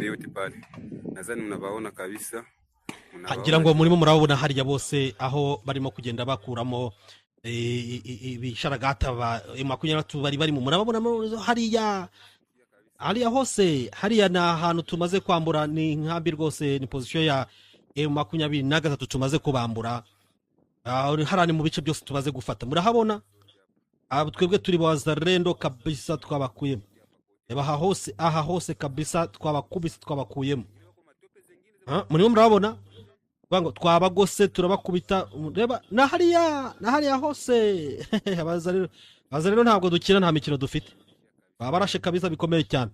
makundi yote pale, nadhani mnabaona kabisa. ngira ngo murimo murabona hariya bose aho barimo kugenda bakuramo ibisharagata ba makumyabiri bari mu murabona hariya hose, hariya ni ahantu tumaze kwambura, ni nkambi rwose, ni position ya M23 tumaze kubambura. Harani mu bice byose tumaze gufata, murahabona twebwe turi bazarendo kabisa, twabakuyemo. Aha hose kabisa twabakubise, twabakuyemo. Murimo murabona bango twabagose, turabakubita. Reba na hariya hose bazarendo ntabwo dukina, nta mikino dufite, babarashe kabisa bikomeye cyane.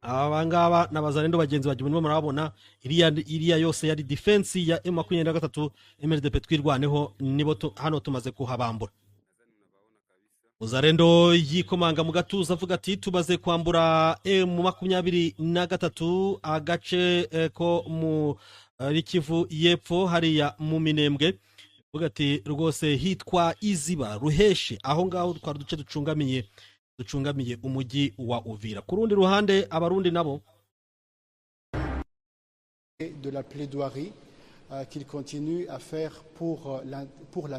Abangaba nabazarendo bagenzi baje, murimo murabona iriya yose yari defense ya M23 MRDP twirwaneho, nibo hano tumaze kuhabambura. Uzarendo yikomanga mu gatuza avuga ati tumaze kwambura M23 agace ko mu Kivu y'Epfo hariya mu Minembwe. Avuga ati rwose hitwa Iziba, Ruheshe, aho ngaho twari duce ducungamiye umujyi wa Uvira. Ku rundi ruhande abarundi nabo de la plaidoirie qu'il continue à faire pour la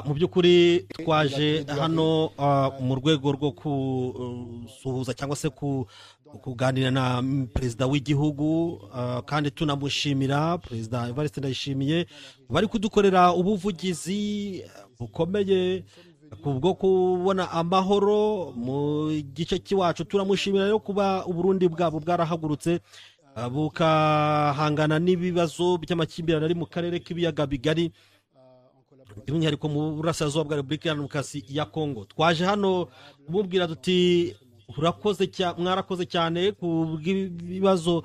mu by'ukuri twaje hano mu rwego rwo kusuhuza cyangwa se kuganira na perezida w'igihugu, kandi tunamushimira perezida Evariste Ndayishimiye bari kudukorera ubuvugizi bukomeye kubwo kubona amahoro mu gice cy'iwacu. Turamushimira rero kuba Uburundi bwabo bwarahagurutse bukahangana n'ibibazo by'amakimbirane ari mu karere k'ibiyaga bigari, by'umwihariko mu burasirazuba bwa Repubulika ya Demokarasi ya Kongo. Twaje hano kumubwira tuti mwarakoze cyane ku bw'ibibazo,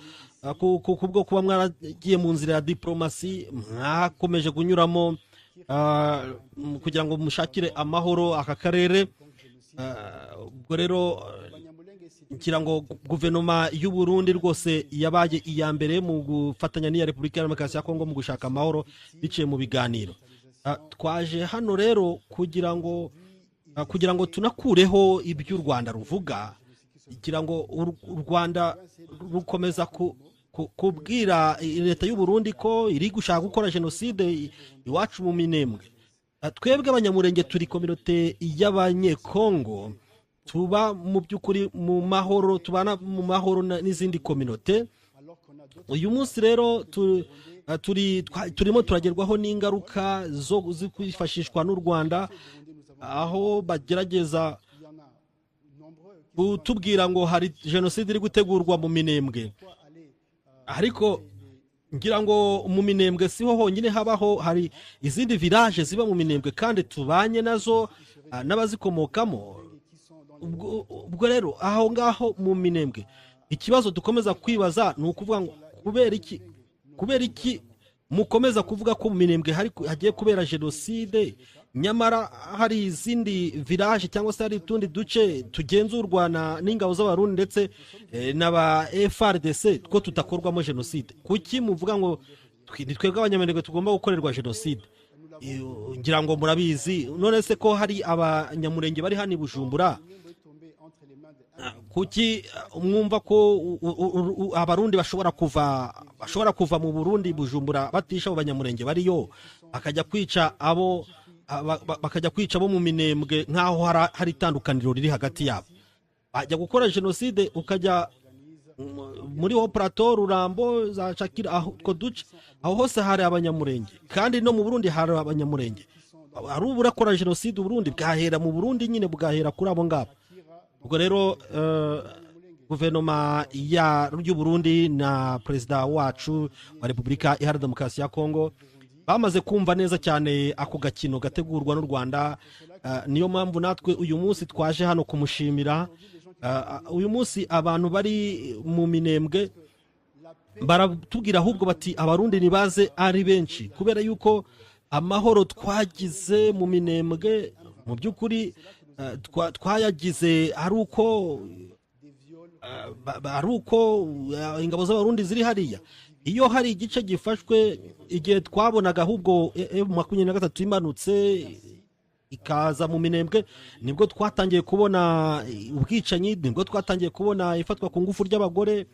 kubwo kuba mwaragiye mu nzira ya diplomasi, mwakomeje kunyuramo kugira ngo mushakire amahoro aka karere. Ubwo rero ngira ngo guverinoma y'u Burundi rwose yabaye iya mbere mu gufatanya n'iya Repubulika ya Demokarasi ya Kongo mu gushaka amahoro biciye mu biganiro. Twaje hano rero kugira ngo tunakureho ibyo u Rwanda ruvuga, kugira ngo u Rwanda rukomeza kubwira leta y'u Burundi ko iri gushaka gukora jenoside iwacu mu Minembwe. Twebwe abanyamurenge turi kominote y'abanyekongo, tuba mu by'ukuri mu mahoro, tubana mu mahoro n'izindi kominote. Uyu munsi rero turimo turagerwaho n'ingaruka zo kwifashishwa n'u Rwanda, aho bagerageza kutubwira ngo hari jenoside iri gutegurwa mu Minembwe. Ariko ngira ngo mu Minembwe siho honyine habaho, hari izindi village ziba mu Minembwe kandi tubanye nazo n'abazikomokamo. Ubwo rero aho ngaho mu Minembwe ikibazo dukomeza kwibaza ni ukuvuga ngo kubera iki mukomeza kuvuga ko mu Minembwe hagiye kubera jenoside, nyamara hari izindi village cyangwa se hari utundi duce tugenzurwa n'ingabo z'abarundi ndetse n'aba FRDC ko tutakorwamo jenoside. Kuki muvuga ngo twebwe abanyamurenge tugomba gukorerwa jenoside? Ngira ngo murabizi none se ko hari abanyamurenge bari hano i Bujumbura, kuki mwumva ko abarundi bashobora kuva mu Burundi Bujumbura batisha abo banyamurenge bariyo, bakajya kwica abo mu Minembwe nk'aho hari itandukaniro riri hagati yabo? Bajya gukora jenoside ukajya muri ho Plateau, Rurambo, za Shakira, aho two duce aho hose hari abanyamurenge, kandi no mu Burundi hari abanyamurenge. Ari uburakora jenoside Burundi bwahera mu Burundi nyine, bwahera kuri abo ngabo. Ubwo rero guverinoma y'u Burundi na perezida wacu wa Repubulika Iharanira Demokarasi ya Kongo bamaze kumva neza cyane ako gakino gategurwa n'u Rwanda. Niyo mpamvu natwe uyu munsi twaje hano kumushimira. Uyu munsi abantu bari mu Minembwe baratubwira ahubwo bati abarundi nibaze ari benshi, kubera yuko amahoro twagize mu Minembwe mu by'ukuri twayagize ari uko ingabo z'abarundi ziri hariya. Iyo hari igice gifashwe, igihe twabonaga ahubwo M23 imanutse ikaza mu Minembwe, nibwo twatangiye kubona ubwicanyi, nibwo twatangiye kubona ifatwa ku ngufu ry'abagore,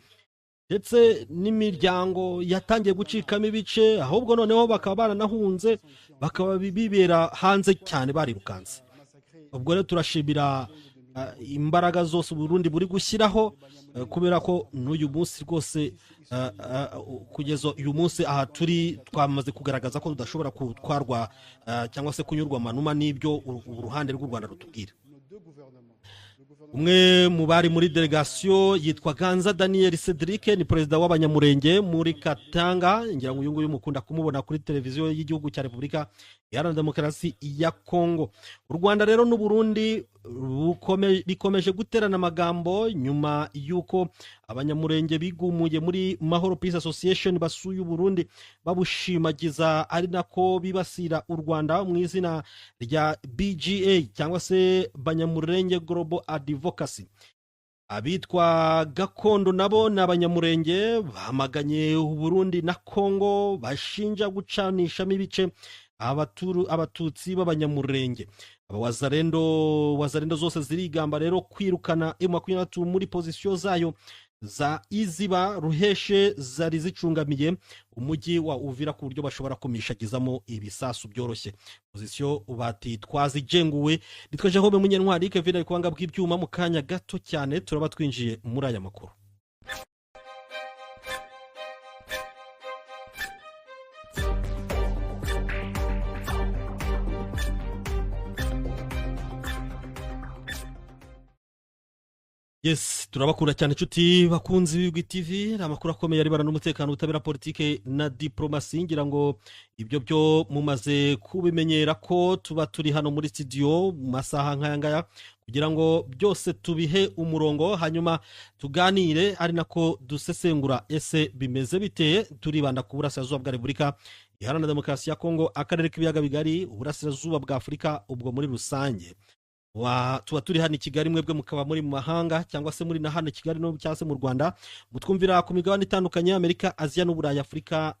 ndetse n'imiryango yatangiye gucikamo ibice, ahubwo noneho bakaba baranahunze, bakaba bibera hanze cyane barirukanse. ubwo rero turashimira imbaraga zose Burundi buri gushyiraho, kubera ko n'uyu munsi rwose kugeza uyu munsi aha turi twamaze kugaragaza ko tudashobora gutwarwa cyangwa se kunyurwa amanuma n'ibyo uruhande rw'u Rwanda rutubwira. umwe mu bari muri delegasiyo yitwa Ganza Daniel Cedric, ni perezida w'abanyamurenge muri Katanga. ngira ngo uyu nguyu mukunda kumubona kuri televiziyo y'igihugu cya Repubulika Iharanira Demokarasi ya Kongo. u Rwanda rero n'u Burundi bikomeje guterana amagambo nyuma y'uko abanyamurenge bigumuye muri Mahoro Peace Association basuye u Burundi babushimagiza, ari nako bibasira u Rwanda mu izina rya BGA cyangwa se Banyamurenge Global Advocacy. abitwa gakondo nabo ni abanyamurenge bamaganye u Burundi na Kongo, bashinja gucanishamo ibice abatutsi b'abanyamurenge. wazarendo zose zirigamba rero kwirukana M23 muri pozisiyo zayo za Iziba Ruheshe zari zicungamiye umujyi wa Uvira ku buryo bashobora kumishagizamo ibisasu byoroshye. pozisiyo bati twazijenguwe. nitweje hobe munyentwari Kevin ari kubanga bw'ibyuma mu kanya gato cyane turaba twinjiye muri aya makuru. Yes, turabakura cyane inshuti bakunzi b'Ibigwi TV, amakuru akomeye ari barana n'umutekano, ubutabera, politike na diplomasi. ngira ngo ibyo byo mumaze kubimenyera ko tuba turi hano muri studio mu masaha nk'aya ngaya kugira ngo byose tubihe umurongo, hanyuma tuganire ari nako dusesengura ese bimeze biteye. turibanda ku burasirazuba bwa Repubulika Iharanira Demokarasi ya Kongo, akarere k'ibiyaga bigari, uburasirazuba bwa Afurika ubwo muri rusange. tuba turi hano i Kigali, mwebwe mukaba muri mu mahanga cyangwa se muri na hano Kigali no cyangwa se mu Rwanda, mutwumvira ku migabane itandukanye, Amerika, Aziya n'Uburayi, Afurika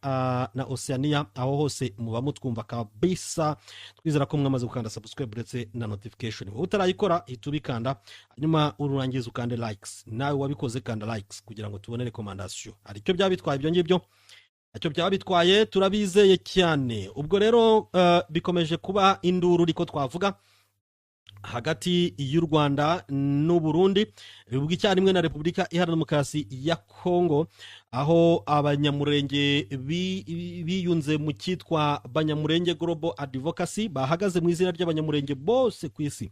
na Oceania. aho hose muba mutwumva kabisa. twizera ko mwamaze gukanda subscribe ndetse na notification. utarayikora hita ubikanda, hanyuma ururangiza ukande likes. nawe wabikoze kanda likes kugira ngo tubone recommendation. hari icyo byabitwaye ibyo ngibyo, icyo byabitwaye turabizeye cyane. ubwo rero bikomeje kuba induru riko twavuga hagati y'u Rwanda n'u Burundi, bivuga icyarimwe na Repubulika Iharanira Demokarasi ya Kongo, aho abanyamurenge biyunze mu cyitwa Banyamurenge Global Advocacy bahagaze mu izina ry'abanyamurenge bose ku isi.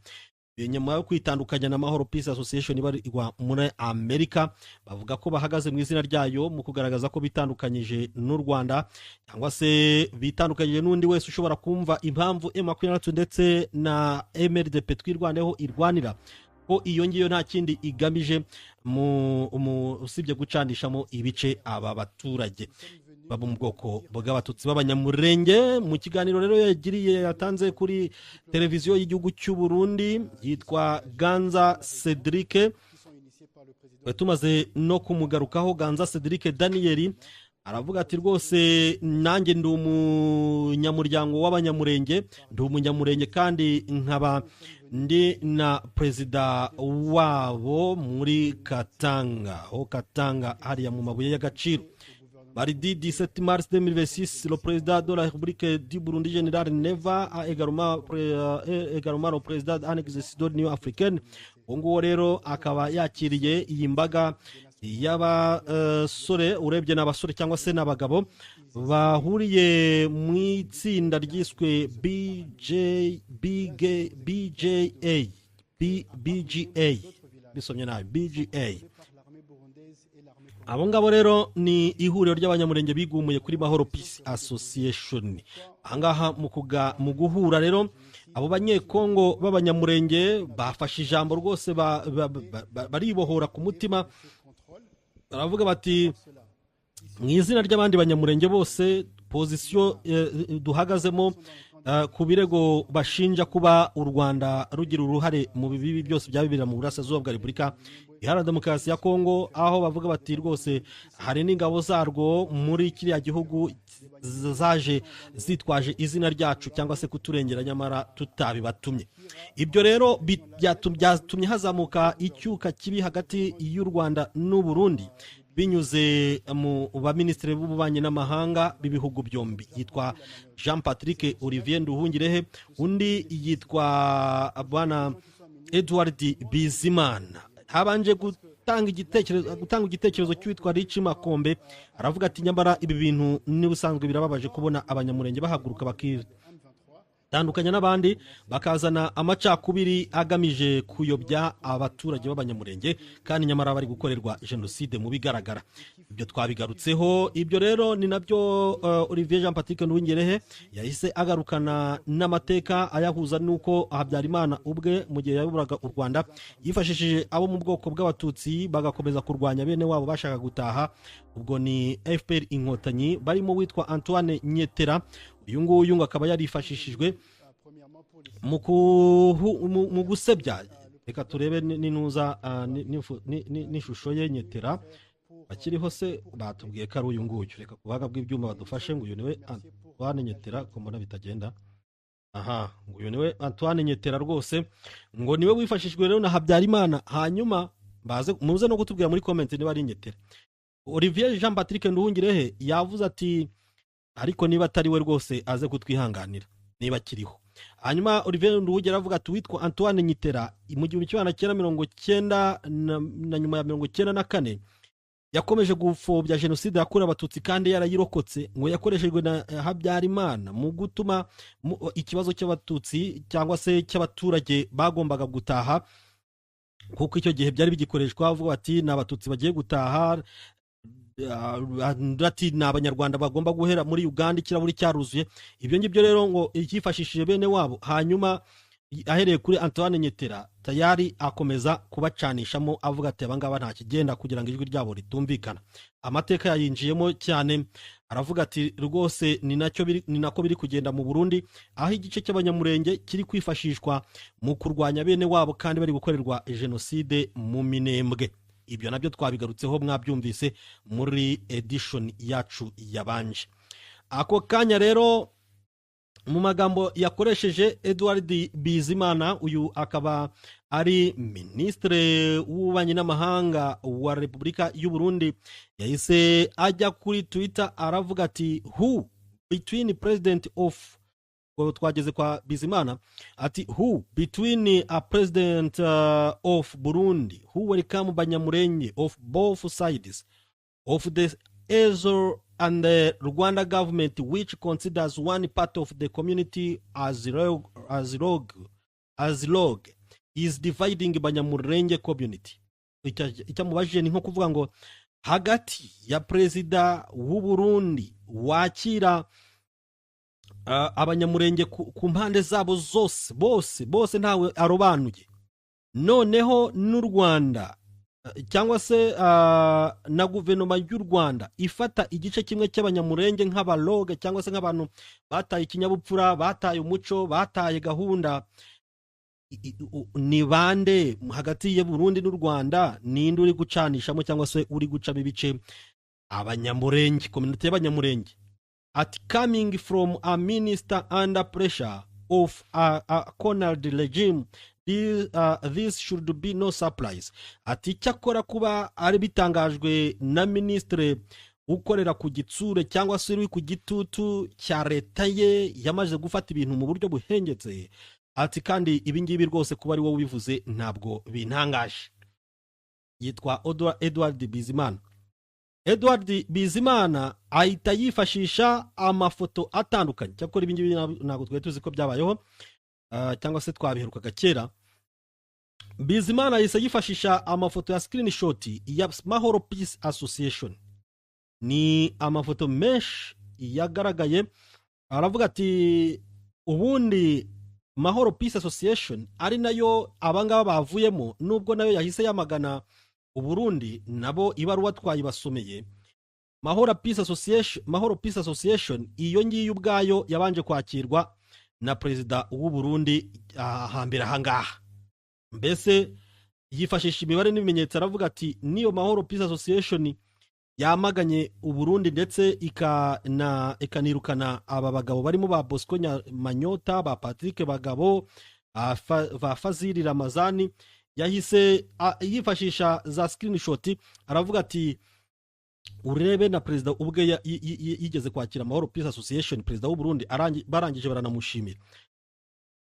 nyuma yo kwitandukanya na Mahoro Peace Association ibarirwa muri Amerika, bavuga ko bahagaze mu izina ryayo mu kugaragaza ko bitandukanyije n'u Rwanda cyangwa se bitandukanyije n'undi wese ushobora kumva impamvu M23 ndetse na MRDP twirwaneho irwanira, ko iyo ngiyo nta kindi igamije usibye gucandishamo ibice aba baturage baba mu bwoko bw'abatutsi b'abanyamurenge. mu kiganiro rero yatanze kuri televiziyo y'igihugu cy'u Burundi yitwa Ganza Cedric, tumaze no kumugarukaho. Ganza Cedric Daniel aravuga ati rwose nanjye ndi umunyamuryango w'abanyamurenge, ndi umunyamurenge kandi nkaba ndi na perezida wabo muri Katanga, aho Katanga hariya mu mabuye y'agaciro. Mardi 17 mars 2026, le président de la République du Burundi, général Neva, a également le président en exercice de l'Union africaine. Nguwo rero akaba yakiriye iyi mbaga y'abasore, urebye n'abasore cyangwa se n'abagabo bahuriye mu itsinda ryiswe BGA, bisomye nabi BGA. abo ngabo rero ni ihuriro ry'abanyamurenge bigumuye kuri Mahoro Peace Association. ahangaha mu guhura rero abo banyekongo b'abanyamurenge bafashe ijambo rwose, baribohora ku mutima, baravuga bati mu izina ry'abandi banyamurenge bose, pozisiyo duhagazemo ku birego bashinja kuba u Rwanda rugira uruhare mu bibi byose byabibera mu burasirazuba bwa Repubulika Iharanira Demokarasi ya Kongo, aho bavuga bati rwose hari n'ingabo zarwo muri kiriya gihugu zaje zitwaje izina ryacu cyangwa se kuturengera nyamara tutabibatumye. ibyo rero byatumye hazamuka icyuka kibi hagati y'u Rwanda n'u Burundi, binyuze mu baminisitiri b'ububanyi n'amahanga b'ibihugu byombi. Yitwa Jean Patrick Olivier Nduhungirehe, undi yitwa bwana Edward Bizimana. Habanje gutanga igitekerezo cy'uwitwa Rich Makombe, aravuga ati nyamara ibi bintu n'ubusanzwe birababaje kubona abanyamurenge bahaguruka bakitandukanya n'abandi bakazana amacakubiri agamije kuyobya abaturage b'abanyamurenge, kandi nyamara bari gukorerwa jenoside mu bigaragara. Ibyo twabigarutseho. Ibyo rero ni nabyo Olivier Jean Patrick Nduhungirehe yahise agarukana n'amateka ayahuza nuko Habyarimana ubwe mu gihe yaburaga u Rwanda yifashishije abo mu bwoko bw'abatutsi bagakomeza kurwanya bene wabo bashaka gutaha. Ubwo ni FPR Inkotanyi barimo witwa Antoine Nyetera. Uyu nguyu ngo akaba yarifashishijwe mu gusebya. Reka turebe ninuza n'ishusho ye Nyetera akiriho se, batubwiye ko ari uyu nguyu. Reka kubaga bw'ibyuma badufashe ngo uyu niwe Antoine Nyetera, ko mbona bitagenda. Aha, ngo uyu niwe Antoine Nyetera rwose, ngo niwe wifashishijwe rero na Habyarimana. Hanyuma muze no kutubwira muri comment niba ari Nyetera. Olivier Jean Patrick Nduhungirehe yavuze ati ariko niba atari we rwose aze kutwihanganira niba kiriho. Hanyuma Olivier Nduhungirehe avuga ati witwa Antoine Nyetera mu 1990 na nyuma ya 1994 yakomeje gupfobya jenoside yakorewe abatutsi kandi yarayirokotse, ngo yakoreshejwe na Habyarimana mu gutuma ikibazo cy'abatutsi cyangwa se cy'abaturage bagombaga gutaha, kuko icyo gihe byari bigikoreshwa avuga ati n'abatutsi bagiye gutaha, ati n'abanyarwanda bagomba guhera muri Uganda ikiraburi cyaruzuye. Ibyo ngibyo rero ngo yifashishije bene wabo. Hanyuma ahereye kuri Antoine Nyetera tayari akomeza kubacanishamo avuga ati abangaba nta kigenda kugira ngo ijwi ryabo ritumvikana. Amateka yayinjiyemo cyane, aravuga ati rwose ni nako biri kugenda mu Burundi, aho igice cy'abanyamurenge kiri kwifashishwa mu kurwanya bene wabo kandi bari gukorerwa jenoside mu Minembwe. Ibyo nabyo twabigarutseho, mwabyumvise muri edition yacu yabanje. Ako kanya rero mu magambo yakoresheje Edward Bizimana, uyu akaba ari ministre w'ububanyi n'amahanga wa Repubulika y'u Burundi, yahise ajya kuri Twitter aravuga ati who between president of, twageze kwa Bizimana ati who between a president of Burundi who welcome Banyamurenge of both sides of the Ezo and the Rwanda government which considers one part of the community as log is dividing Banyamurenge community. Icyamubajije ni nko kuvuga ngo hagati ya perezida w'u Burundi wakira abanyamurenge ku mpande zabo zose, bose ntawe arobanuye, noneho n'u Rwanda cyangwa se na guverinoma y'u Rwanda ifata igice kimwe cy'abanyamurenge nk'abaloge cyangwa se nk'abantu bataye ikinyabupfura, bataye umuco, bataye gahunda. Ni bande hagati ya Burundi n'u Rwanda? Ninde uri gucanishamo cyangwa se uri gucamo ibice abanyamurenge, community y'abanyamurenge? At coming from a minister under pressure of a colonial regime, this should be no surprise. Ati cyakora kuba ari bitangajwe na ministre ukorera ku gitsure cyangwa se uri ku gitutu cya leta ye yamaze gufata ibintu mu buryo buhengetse. Ati kandi ibingibi rwose kuba ari wowe bivuze ntabwo bintangaje. Yitwa Edward Bizimana. Edward Bizimana ahita yifashisha amafoto atandukanye, cyakora ibingibi ntabwo twari tuzi ko byabayeho cyangwa se twabiherukaga kera. Bizimana yise yifashisha amafoto ya screenshot ya Mahoro Peace Association. Ni amafoto menshi yagaragaye, aravuga ati ubundi Mahoro Peace Association ari nayo abangaba bavuyemo, nubwo nayo yahise yamagana Uburundi, nabo ibaruwa twayibasomeye. Mahoro Peace Association iyo ngiye ubwayo yabanje kwakirwa na perezida w'u Burundi hambere ahangaha. Mbese yifashisha imibare n'ibimenyetso, aravuga ati niyo Mahoro Peace Association yamaganye Uburundi ndetse ikanirukana aba bagabo barimo ba Bosco Manyota, ba Patrick Bagabo, ba Fazili Ramazani. Yahise yifashisha za screenshot, aravuga ati urebe na perezida ubwe yigeze kwakira Amahoro Peace Association, perezida w'u Burundi barangije baranamushimira.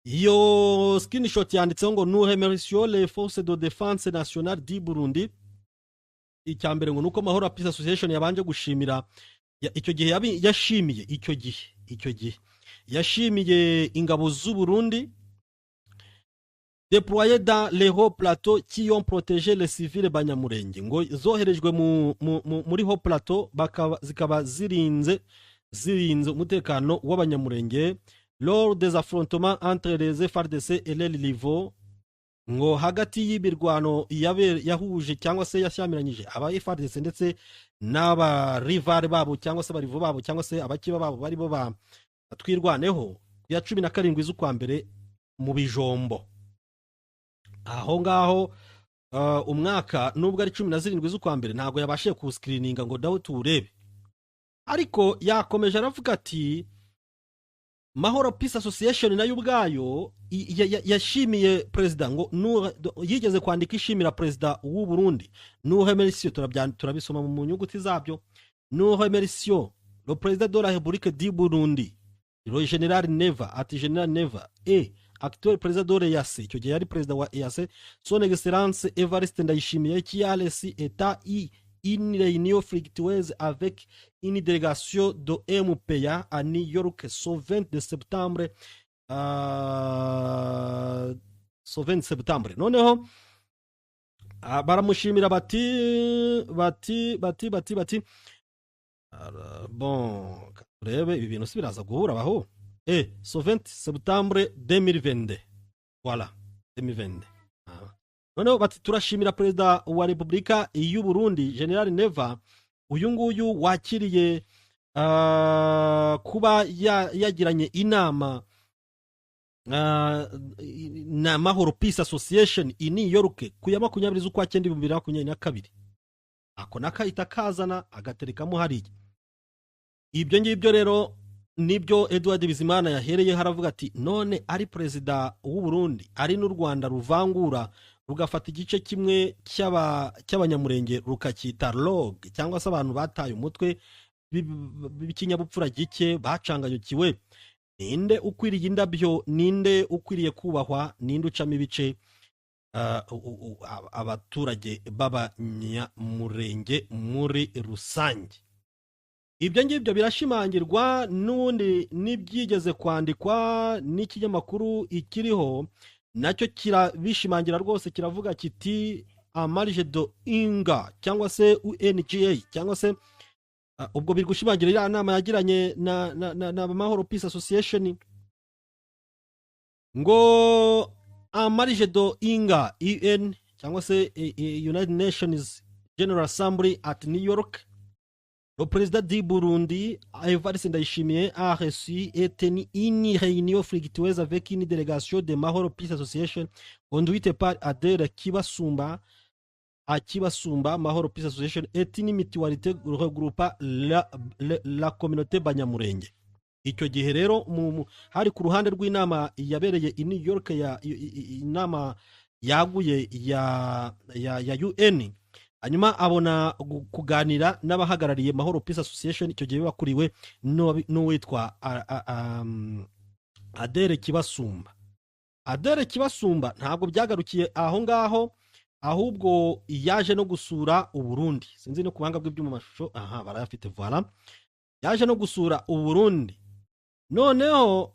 Iyo screenshot yanditseho ngo nous remercions les forces de défense nationale du Burundi. Icya mbere ngo nuko Amahoro Peace Association yabanje gushimira icyo gihe yashimiye icyo gihe yashimiye ingabo z'u Burundi déployés dans les hauts plateaux qui ont protégé les civils banyamurenge, ngo zoherejwe muri haut plateau zikaba zirinze umutekano w'abanyamurenge lors des affrontements entre les FARDC et les rivaux, ngo hagati y'ibirwano yahuje cyangwa se yashyamiranyije aba FARDC ndetse n'aba rival babo cyangwa se abarivo babo cyangwa se abakiba babo bari bo batwirwaneho ya 17 z'ukwa mbere mu Bijombo. Aho ngaho umwaka nubwo ari 17 z'ukwa mbere ntago yabashiye ku screeninga ngo dawo tuurebe, ariko yakomeje aravuga ati Mahoro Peace Association nayo ubwayo yashimiye perezida, ngo yigeze kwandika ishimira perezida w'u Burundi. Nous remercions, turabisoma mu nyuguti zabyo, nous remercions le président de la République du Burundi, le général Neva, ati général Neva, et actuel président de l'EAC, icyo gihe yari perezida wa EAC, son excellence Evariste Ndayishimiye, qui a laissé état une réunion fructueuse avec une délégation de MPA à New York ce 20 septembre. So 20 septembre. Noneho baramushimira bati bon, turebe ibi bintu sibiraza guhura baho. So 20 septembre 2022. Voilà, 2022. Noneho bati turashimira perezida wa Repubulika y'u Burundi General Neva, uyu nguyu wakiriye kuba yagiranye inama na Mahoro Peace Association i New York ku ya 20 z'ukwa 9 2022. Ako nakahita kazana agaterekamo hariya. Ibyo ngibyo rero nibyo Edward Bizimana yahereye haravuga ati none ari perezida w'u Burundi ari n'u Rwanda ruvangura rugafata igice kimwe cy'abanyamurenge rukacyita log cyangwa se abantu bataye umutwe b'ikinyabupfura gike bacanganyukiwe, ninde ukwiriye indabyo, ninde ukwiriye kubahwa, ninde ucamo ibice abaturage b'abanyamurenge muri rusange. Ibyo ngibyo birashimangirwa n'undi nibyigeze kwandikwa n'ikinyamakuru ikiriho nacyo kirabishimangira rwose, kiravuga kiti amarge do inga cyangwa se UNGA cyangwa se ubwo biri gushimangira iriya nama yagiranye na Mahoro Peace Association, ngo amarge do inga UN cyangwa se United Nations General Assembly at New York. Le président du Burundi, Evariste Ndayishimiye, a reçu et tenu une réunion fructueuse avec une délégation de Mahoro Peace Association conduite par Adere Kibasumba. À Kibasumba, Mahoro Peace Association est une mutualité regroupant la communauté Banyamurenge. Icyo gihe rero hari ku ruhande rw'inama yabereye i New York inama yaguye ya UN, hanyuma abona kuganira n'abahagarariye Mahoro Peace Association, icyo gihe bakuriwe n'uwitwa Adere Kibasumba. Adere Kibasumba ntabwo byagarukiye aho ngaho, ahubwo yaje no gusura u Burundi. Sinzi no kubanga bw'ibyuma mashusho, barayafite, voilà. Yaje no gusura u Burundi. Noneho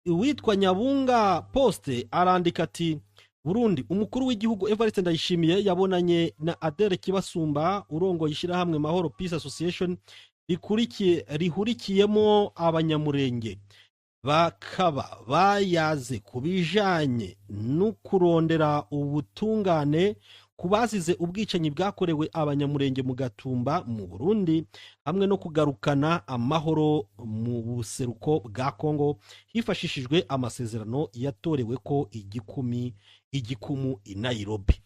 uwitwa Nyabunga Poste arandika ati Burundi, umukuru w'igihugu Evariste Ndayishimiye yabonanye na Adere Kibasumba urongoye ishyirahamwe Mahoro Peace Association rihurikiyemo abanyamurenge, bakaba bayaze kubijanye no kurondera ubutungane kubazize ubwicanyi bwakorewe abanyamurenge mu Gatumba mu Burundi, hamwe no kugarukana amahoro mu buseruko bwa Kongo hifashishijwe amasezerano yatorewe ko igikumu i Nairobi.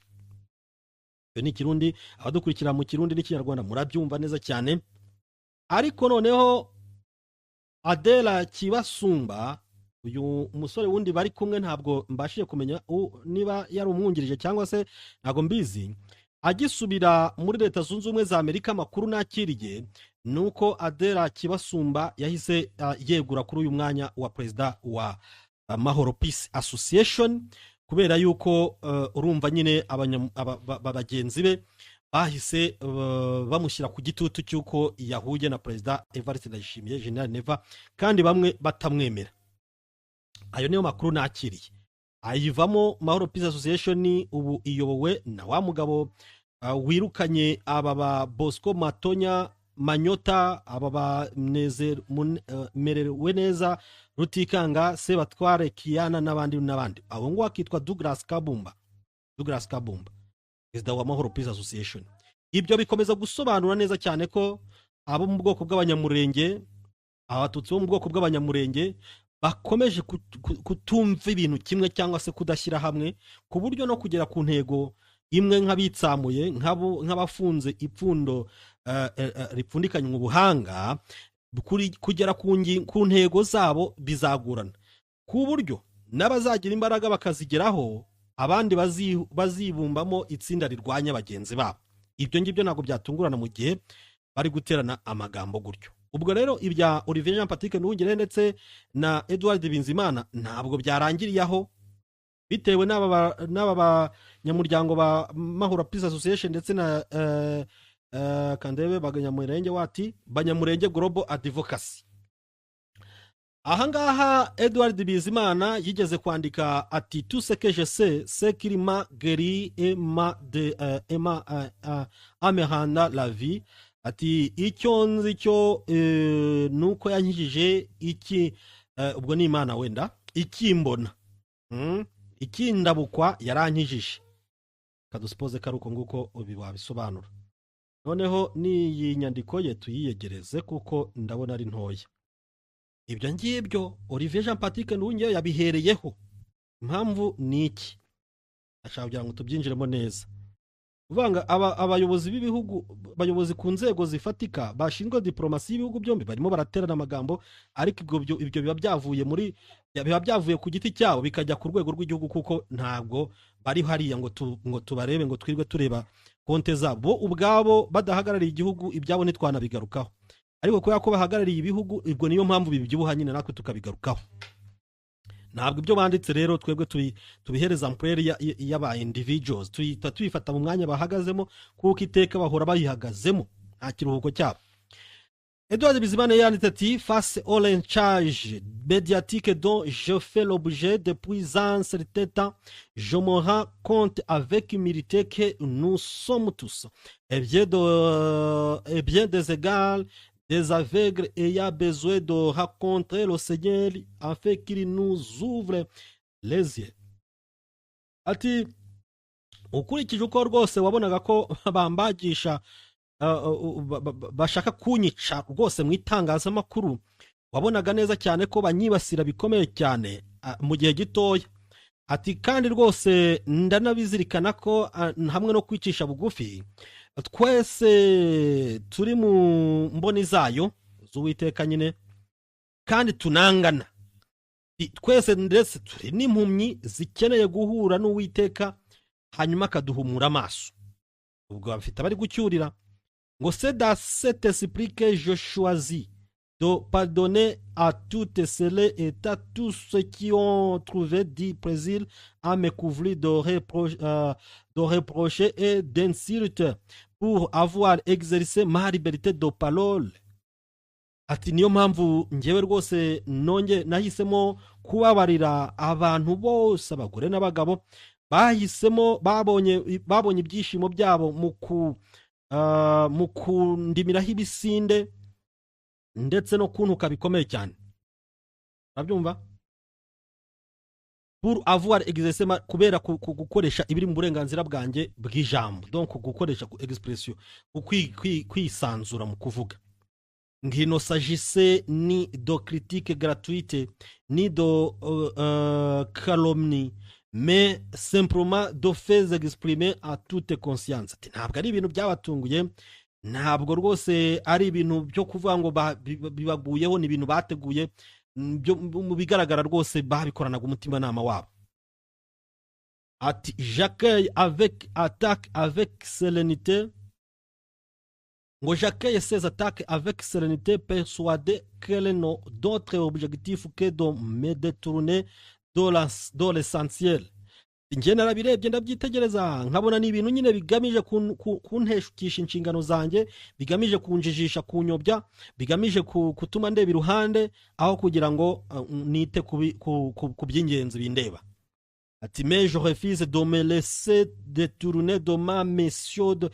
Iyo ni Kirundi, abadukurikira mu Kirundi n'Ikinyarwanda murabyumva neza cyane. Ariko noneho Adela Kibasumba, uyu musore wundi bari kumwe ntabwo mbashije kumenya niba yari umwungirije cyangwa se ntago mbizi, agisubira muri leta zunze ubumwe za Amerika. Amakuru nakiriye nuko Adela Kibasumba yahise yegura kuri uyu mwanya wa perezida wa Mahoro Peace Association, kubera yuko urumva nyine abagenzi be bahise bamushyira ku gitutu cy'uko yahuye na perezida Evariste Ndayishimiye, General Neva, kandi bamwe batamwemera. Ayo niyo makuru nakiriye. Ayivamo Mahoro Peace Association ubu iyobowe na wa mugabo wirukanye aba ba Bosco Matonya Manyota, aba ba Merewe neza Rutikanga, Sebatware Kiana n'abandi. Abo ngo akitwa Douglas Kabumba, perezida wa Mahoro Peace Association. Ibyo bikomeza gusobanura neza cyane ko abo mu bwoko bw'abanyamurenge, abatutsi bo mu bwoko bw'abanyamurenge bakomeje kutumva ibintu kimwe cyangwa se kudashyira hamwe, ku buryo no kugera ku ntego imwe nk'abitsamuye nk'abafunze ipfundo ripfundikanye ubuhanga, kugera ku ntego zabo bizagurana, ku buryo n'abazagira imbaraga bakazigeraho abandi bazibumbamo itsinda rirwanya bagenzi babo. Ibyo ngibyo ntabwo byatungurana mu gihe bari guterana amagambo gutyo. Ubwo rero ibya Olivier Jean Patrick Nduhungire ndetse na Edouard Bizimana ntabwo byarangiriye aho, bitewe n'aba banyamuryango ba Mahoro Peace Association ndetse na Kandebe Banyamurenge wati Banyamurenge Global Advocacy. Ahangaha Edouard Bizimana yigeze kwandika ati tout ce que je sais c'est qu'il m'a guéri et m'a améhana la vie. Ati icyo nzi cyo nuko yankijije iki, ubwo ni Imana wenda ikimbona, ikindabukwa yarankijije. Kadusipoze karuko nguko ubi wabisobanura. Noneho ni nyandiko ye tuyiyegereze kuko ndabona ari ntoya. Ibyo ngibyo Olivier Jean Patrick Nduhungire yabihereyeho. Impamvu ni iki? Ashaka kugira ngo tubyinjiremo neza. Uvanga abayobozi b'ibihugu, abayobozi ku nzego zifatika bashinzwe diplomasi y'ibihugu byombi barimo baraterana amagambo, ariko ibyo biba byavuye ku giti cyabo bikajya ku rwego rw'igihugu, kuko ntabwo bari hariya ngo tubarebe, ngo twirwe tureba konte zabo ubwabo, badahagarariye igihugu ibyabo ntitwanabigarukaho. Ariko kubera ko bahagarariye ibihugu, ibwo niyo mpamvu bibyibuha nyine natwe tukabigarukaho. Ntabwo ibyo banditse rero twebwe tubihereza ampleur y'aba individuals, tuyifata mu mwanya bahagazemo, kuko iteka bahora bayihagazemo nta kiruhuko cyabo. Edouard Bizimana yanditse ati face aux charges médiatiques dont je fais l'objet depuis un certain temps, je me rends compte avec humilité que nous sommes tous et bien des égales, des aveugles, ayant besoin de rencontrer le Seigneur afin qu'il nous ouvre les yeux. Ati ukurikije uko rwose wabonaga ko bambagisha bashaka kunyica rwose mu itangazamakuru, wabonaga neza cyane ko banyibasira bikomeye cyane mu gihe gitoya. Ati kandi rwose ndanabizirikana ko hamwe no kwicisha bugufi twese turi mu mboni zayo z'Uwiteka nyine, kandi tunangana twese, ndetse turi n'impumyi zikeneye guhura n'Uwiteka hanyuma akaduhumura amaso. Ubwo bafite bari gucyurira ngo c'est dans cet esprit que je choisis de pardonner à toutes celles et à tous ceux qui ont trouvé du plaisir à me couvrir de reproches et d'insultes pour avoir exercé ma liberté de parole. Ati niyo mpamvu ngewe rwose nahisemo kubabarira abantu bose, abagore n'abagabo bahisemo babonye ibyishimo byabo mu kundimiraho ibisinde ndetse no kuntuka bikomeye cyane. Urabyumva? Pour avoir exercé kubera gukoresha ibiri mu burenganzira bwanjye bw'ijambo, donc gukoresha expression, kwisanzura mu kuvuga. Il ne s'agissait ni de critique gratuite ni de calomnie, mais simplement de faits exprimés à toute conscience. Ntabwo ari ibintu byabatunguye, ntabwo rwose ari ibintu byo kuvuga ngo bibaguyeho, ni ibintu bateguye mu bigaragara rwose babikoranaga umutima nama wabo. ati j'accueille avec attaque avec sérénité, ngo j'accueille ces attaques avec sérénité, persuadé qu'elles n'ont d'autre objectif que de me détourner de l'essentiel. Njye narabirebye ndabyitegereza nkabona ni ibintu nyine bigamije kunteshukisha inshingano zanjye, bigamije kunjijisha, kunyobya, bigamije kutuma ndeba iruhande aho kugira ngo nite ku by'ingenzi bindeba. Ati mais je refuse de me laisser détourner de ma mission, de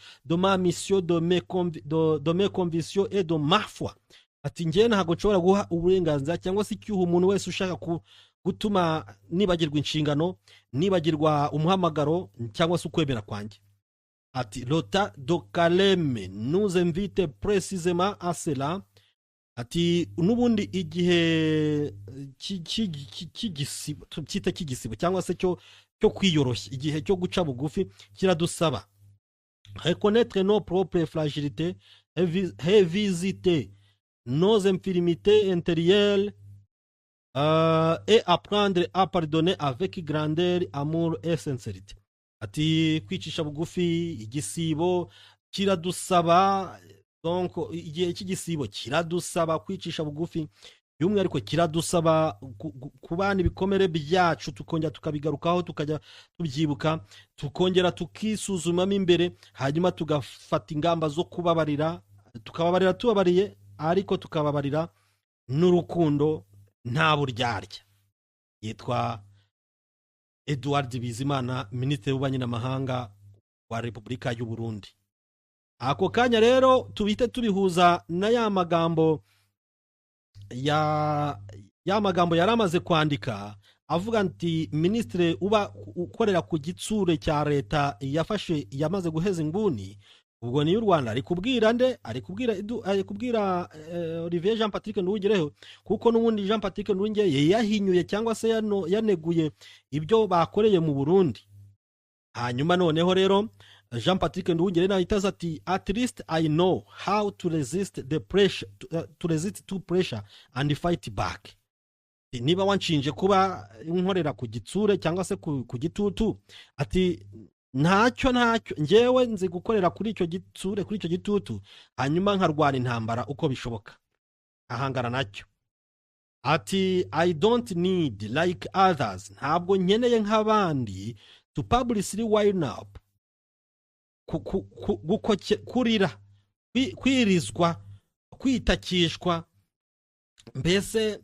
mes convictions et de ma foi. Ati njye ntabwo nshobora guha uburenganzira cyangwa se icyuho umuntu wese ushaka gutuma nibagirwa inshingano, nibagirwa umuhamagaro cyangwa se ukwemera kwanjye. Ati Lota do Kaleme nous invite précisément à cela. Ati n'ubundi igihe cy'igisibo cyangwa se cyo kwiyoroshya, igihe cyo guca bugufi kiradusaba reconnaître nos propres fragilités et visiter nos infirmités intérieures et apprendre à pardonner avec grandeur, amour et sincérité. Ati kwicisha bugufi, igisibo kiradusaba, donc igihe cy'igisibo kiradusaba kwicisha bugufi, by'umwihariko kiradusaba kubana ibikomere byacu tukongera tukabigarukaho, tukajya tubyibuka, tukongera tukisuzumamo imbere, hanyuma tugafata ingamba zo kubabarira, tukababarira tubabariye, ariko tukababarira n'urukundo nta buryarya. Yitwa Edouard Bizimana, Minisitiri w'Ububanyi n'Amahanga wa Repubulika y'u Burundi. Ako kanya rero tubite tubihuza na ya magambo yaramaze kwandika avuga nti Minisitiri ukorera ku gitsure cya leta yamaze guheza inguni. Ubwo ni y'u Rwanda ari kubwira nde? Ari kubwira Olivier Jean Patrick Nduhungirehe, kuko n'ubundi Jean Patrick Nduhungirehe yahinyuye cyangwa se yaneguye ibyo bakoreye mu Burundi. Hanyuma noneho rero Jean Patrick Nduhungirehe nahitaza ati at least I know how to resist the pressure, to resist to pressure and fight back. Niba wanshinje kuba nkorera ku gitsure cyangwa se ku gitutu, ati ntacyo njyewe nzi gukorera kuri icyo gitsure, kuri icyo gitutu, hanyuma nkarwana intambara uko bishoboka, ahangara nacyo. Ati I don't need like others, ntabwo nkeneye nk'abandi to publicly wind up, kurira, kwirizwa, kwitakishwa, mbese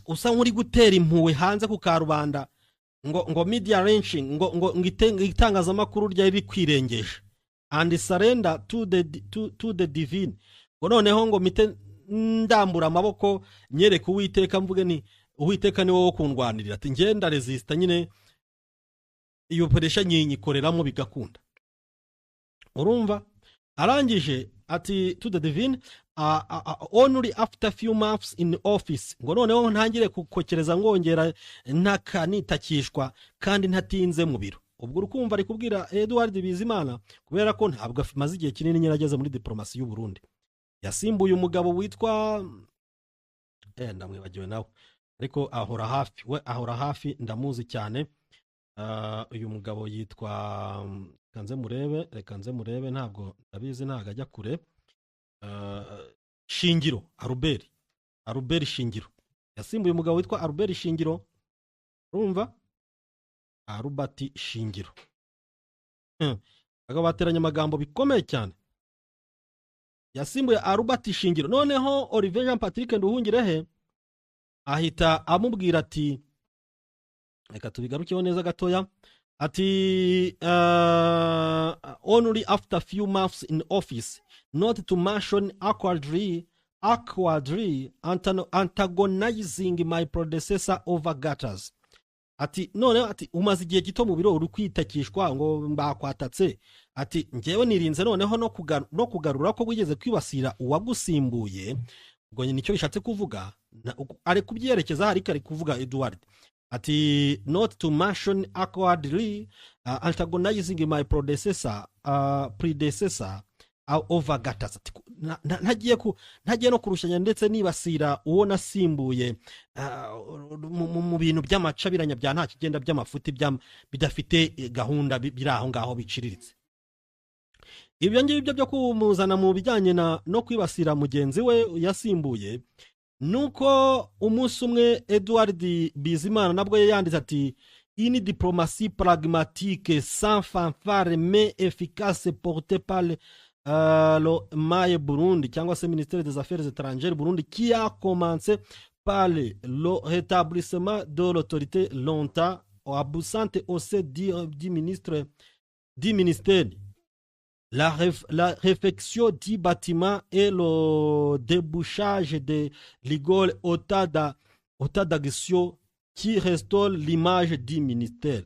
usa nk'uri gutera impuhwe hanze ku karubanda, ngo media lynching, ngo itangazamakuru ryari kwirengesha, and surrender to the divine. Ngo noneho ngo mite ndambura amaboko nyereka Uwiteka, mvuge ni Uwiteka ni wowe kundwanirira. Ati ngenda resista nyine iyo peresha nyinyikoreramo bigakunda. Urumva arangije ati to the divine, only after few months in office, ngo noneho ntangire kukokereza ngongera nitakishwa kandi ntatinze mu biro. Ubwo urukumva ari kubwira Edouard Bizimana kubera ko ntabwo amaze igihe kinini nyarageze muri diplomasi y'u Burundi. Yasimbuye umugabo witwa ndamwibagiwe nawe, ariko ahora hafi ndamuzi cyane. Uyu mugabo yitwa reka nze murebe, ntabwo ndabizi, ntabwo ajya kure. Shingiro Albert Shingiro yasimbuye umugabo witwa Albert Shingiro. Urumva Albert Shingiro agabateranya amagambo bikomeye cyane. Yasimbuye Albert Shingiro. Noneho Olivier Jean Patrick Nduhungirehe ahita amubwira ati, reka tubigarukeho neza gatoya, ati only after few months in office, not to mention awkwardly antagonizing my predecessor over gutters. Ati none ati umaze igihe gito mu biro uri kwitakishwa ngo mbakwatatse. Ati njyewe nirinze noneho no kugarura ko wigeze kwibasira uwagusimbuye. Ubwo nicyo bishatse kuvuga, ari kubyerekeza, ariko ari kuvuga Edouard. Ati not to mention awkwardly antagonizing my predecessor over gatatu ntagiye no kurushanya ndetse nibasira uwo nasimbuye mu bintu by'amacabiranya bya nta kigenda by'amafuti bidafite gahunda biri aho ngaho biciriritse. Ibyo ngibyo byo kumuzana mu bijyanye no kwibasira mugenzi we yasimbuye nuko umunsi umwe Edouard Bizimana nabwo yanditse ati une diplomatie pragmatique sans fanfare mais efficace portée par le MAE Burundi cyangwa se ministère des affaires étrangères Burundi qui a commencé par le rétablissement de l'autorité longtemps absente au sein du ministère. La réfection du bâtiment et le débouchage de l'igole autant d'action qui restaure l'image du ministère.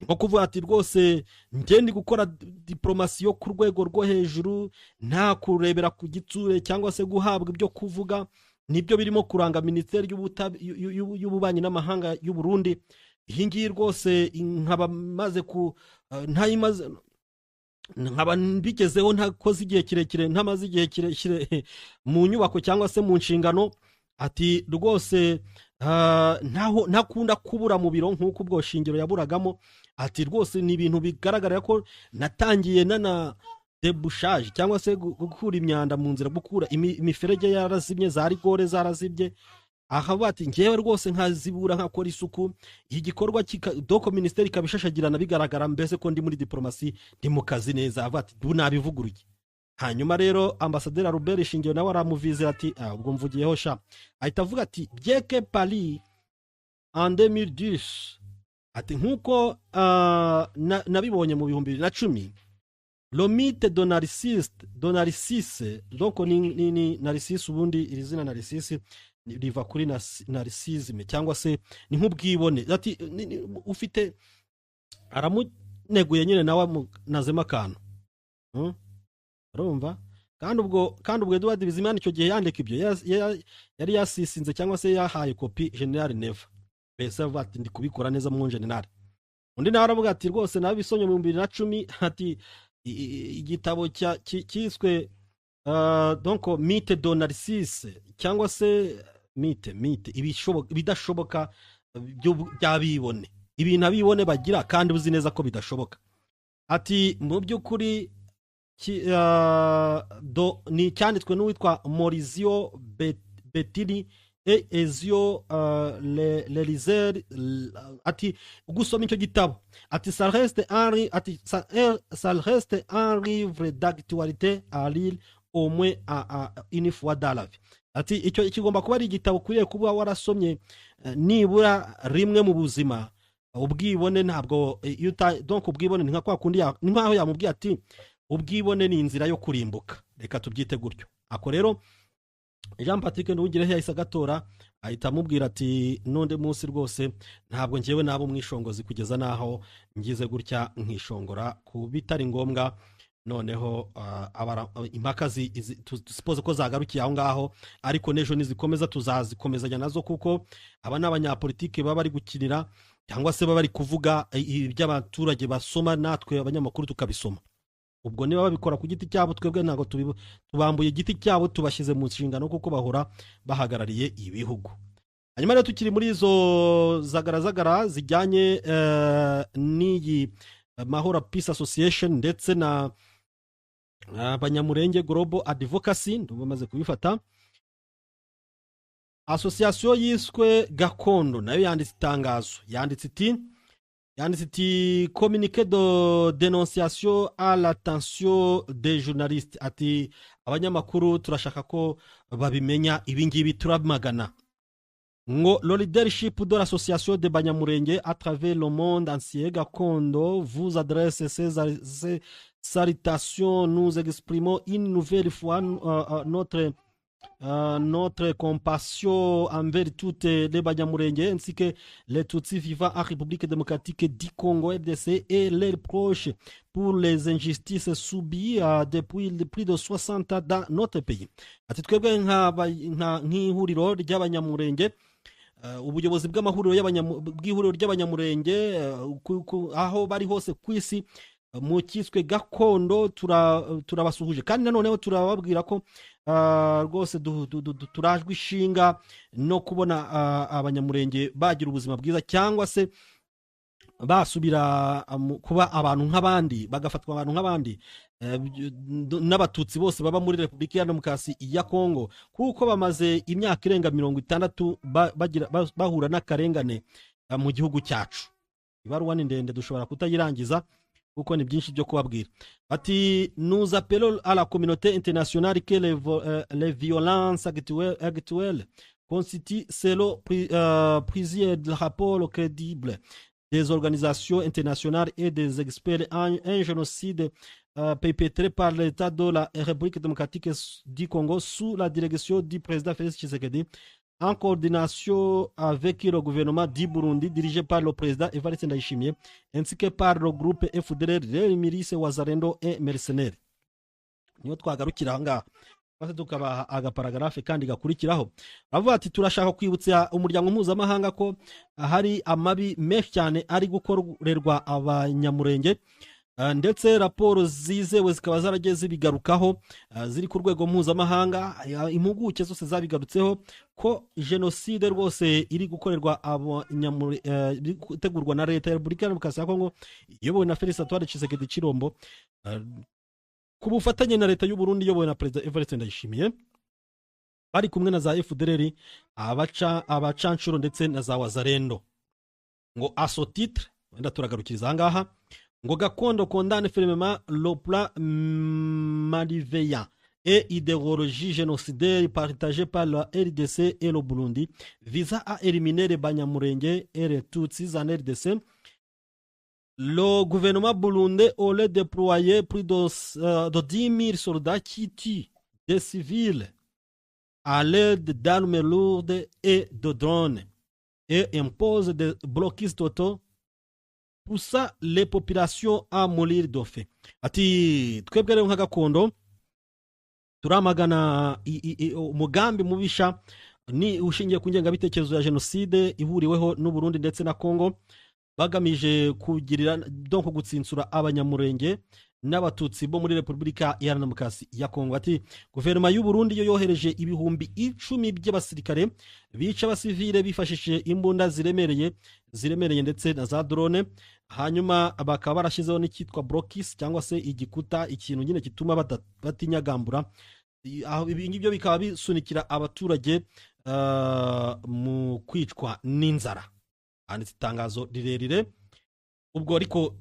Nko kuvuga ati rwose ngende gukora diplomasi yo ku rwego rwo hejuru nta kurebera ku gitsure cyangwa se guhabwa ibyo kuvuga nibyo birimo kuranga ministeri y'ububanyi n'amahanga y'u Burundi. Iyi ngiyi rwose nkaba maze ku ntayimaze nkaba mbigezeho ntakoze igihe kirekire ntamaze igihe kirekire mu nyubako cyangwa se mu nshingano. Ati rwose ntakunda kubura mu biro nk'uko ubwo shingiro yaburagamo. Ati rwose ni ibintu bigaragara ko natangiye na debouchage cyangwa se gukura imyanda mu nzira, gukura imiferege yarazibye za rigore zarazibye. Aha ati ngewe rwose nkazibura nkakora isuku. Igikorwa doko ministeri kabishashagirana bigaragara mbese ko ndi muri diplomasi ndi mu kazi neza. Ati nabivuguruye. Hanyuma rero ambasaderi Robert Shingiro nawe aramuvize ati ubwo mvugiyeho sha. Ahita avuga ati Bieke Paris en 2010 ati nkuko nabibonye mu 2010 le mythe de Narcisse donc ni Narcisse ubundi iri zina Narcisse riva kuri narcissisme cyangwa se ni nk'ubwibone. Ati ufite aramuneguye nyine nawe nazema kantu urumva. kandi ubwo Edouard Bizimana icyo gihe yandika ibyo yari yasisinze cyangwa se yahaye kopi General Neva mbese ati ndi kubikora neza mu General. Undi nawe aravuga ati rwose nabisonye mu 2010 ati igitabo cyiswe donc mythe de Narcisse cyangwa se mythe ibidashoboka byabibone ibintu abibone bagira kandi uzi neza ko bidashoboka. Ati mu by'ukuri ni cyanditswe n'uwitwa Maurizio Bettini et Ezio Lelizer. Ati gusoma icyo gitabo ati ça reste un livre d'actualité à lire au moins une fois dans la vie. Ati icyo kigomba kuba ari igitabo kuriye kuba warasomye nibura rimwe mu buzima. Ubwibone ntabwo donc ubwibone nka kwa kundi nkaho yamubwiye ati ubwibone ni inzira yo kurimbuka, reka tubyite gutyo. Ako rero Jean Patrick Ndugirehe yahise agatora ahita amubwira ati nonde munsi rwose ntabwo ngewe nabo mwishongozi kugeza naho ngize gutya nkishongora ku bitari ngombwa. Noneho impaka suppose ko zagarukiye aho ngaho, ariko nejo nizikomeza tuzazikomezanya nazo kuko aba n'abanyapolitike baba bari gukinira cyangwa se baba bari kuvuga iby'abaturage basoma natwe abanyamakuru tukabisoma. Ubwo niba babikora ku giti cyabo twebwe ntago tubambuye igiti cyabo tubashyize mu nshingano kuko bahora bahagarariye ibihugu. Hanyuma rero tukiri muri izo zagarazagara zijyanye n'iyi Mahoro Peace Association ndetse na Banyamurenge Global Advocacy ndumva kubifata. Association yiswe Gakondo nayo yanditse itangazo yanditse iti communiqué de dénonciation à l'attention des journalistes. Ati abanyamakuru turashaka ko babimenya ibingibi turamagana. Ngo le leadership de l'association de Banyamurenge à travers le monde entier Gakondo vous adresse ces salutations. Nous exprimons une nouvelle fois notre compassion envers toutes les Banyamurenge ainsi que les Tutsis vivant en République démocratique du Congo RDC et leurs proches pour les injustices subies depuis plus de 60 ans dans notre pays. Ati twebwe nk'ihuriro ry'Abanyamurenge ubuyobozi bw'amahuriro bw'ihuriro ry'Abanyamurenge aho bari hose ku isi mu cyiswe gakondo turabasuhuje kandi nanoneho turababwira ko rwose turajwe ishinga no kubona abanyamurenge bagira ubuzima bwiza cyangwa se basubira kuba abantu nk'abandi bagafatwa abantu nk'abandi n'abatutsi bose baba muri Repubulika ya Demokarasi ya Kongo kuko bamaze imyaka irenga 60 bahura n'akarengane mu gihugu cyacu. Ibaruwa ni ndende dushobora kutayirangiza kuko ni byinshi byo kubabwira. Ati nous appelons à la communauté internationale que les violences actuelles constituent selon plusieurs rapports crédibles des organisations internationales et des experts un génocide perpétré par l'État de la République démocratique du Congo sous la direction du président Félix Tshisekedi en coordination avec le gouvernement du Burundi dirigé par le président Evariste Ndayishimiye ainsi que par le groupe FDLR, les milices Wazalendo et mercenaires. Niyo twagarukira ngaha base tukabaha agaparagrafe kandi gakurikiraho bavuga ati turashaka kwibutsa umuryango mpuzamahanga ko hari amabi menshi cyane ari gukorerwa abanyamurenge ndetse raporo zizewe zikaba zarageze zibigarukaho ziri ku rwego mpuzamahanga impuguke zose zabigarutseho ko genocide rwose iri gukorerwa abanyamurenge gutegurwa na leta ya Repubulika ya Demokarasi ya Kongo iyobowe na Félix Antoine Tshisekedi Chilombo ku bufatanye na leta y'u Burundi iyobowe na Perezida Evariste Ndayishimiye bari kumwe na za FDLR abacanshuro ndetse na za Wazalendo ngo à ce titre wenda turagarukiriza ahangaha ngo Gakondo condamne fermement le plan malveillant et idéologie génocidaire partagée par la RDC et le Burundi visant à éliminer les Banyamulenge et les Tutsis en RDC. Le gouvernement burundais aurait déployé plus de 10 000 soldats qui tuent des civils à l'aide d'armes lourdes et de drones et impose des blocus totaux poussant les populations à mourir de faim. Ati twebwe rero nka Gakondo turamagana umugambi mubisha ni ushingiye ku ngengabitekerezo ya genocide ihuriweho n'u Burundi ndetse na Kongo bagamije kugirira donc gutsinsura abanyamurenge n'abatutsi bo muri Repubulika ya Demokarasi ya Kongo. Ati guverinoma y'u Burundi yo yohereje ibihumbi 10 by'abasirikare bica abasivile bifashishije imbunda ziremereye ndetse na za drone, hanyuma bakaba barashizeho n'ikitwa blocus cyangwa se igikuta, ikintu nyine gituma batinyagambura. Ibi ngibyo bikaba bisunikira abaturage mu kwicwa n'inzara. Anditse itangazo rirerire ubwo ariko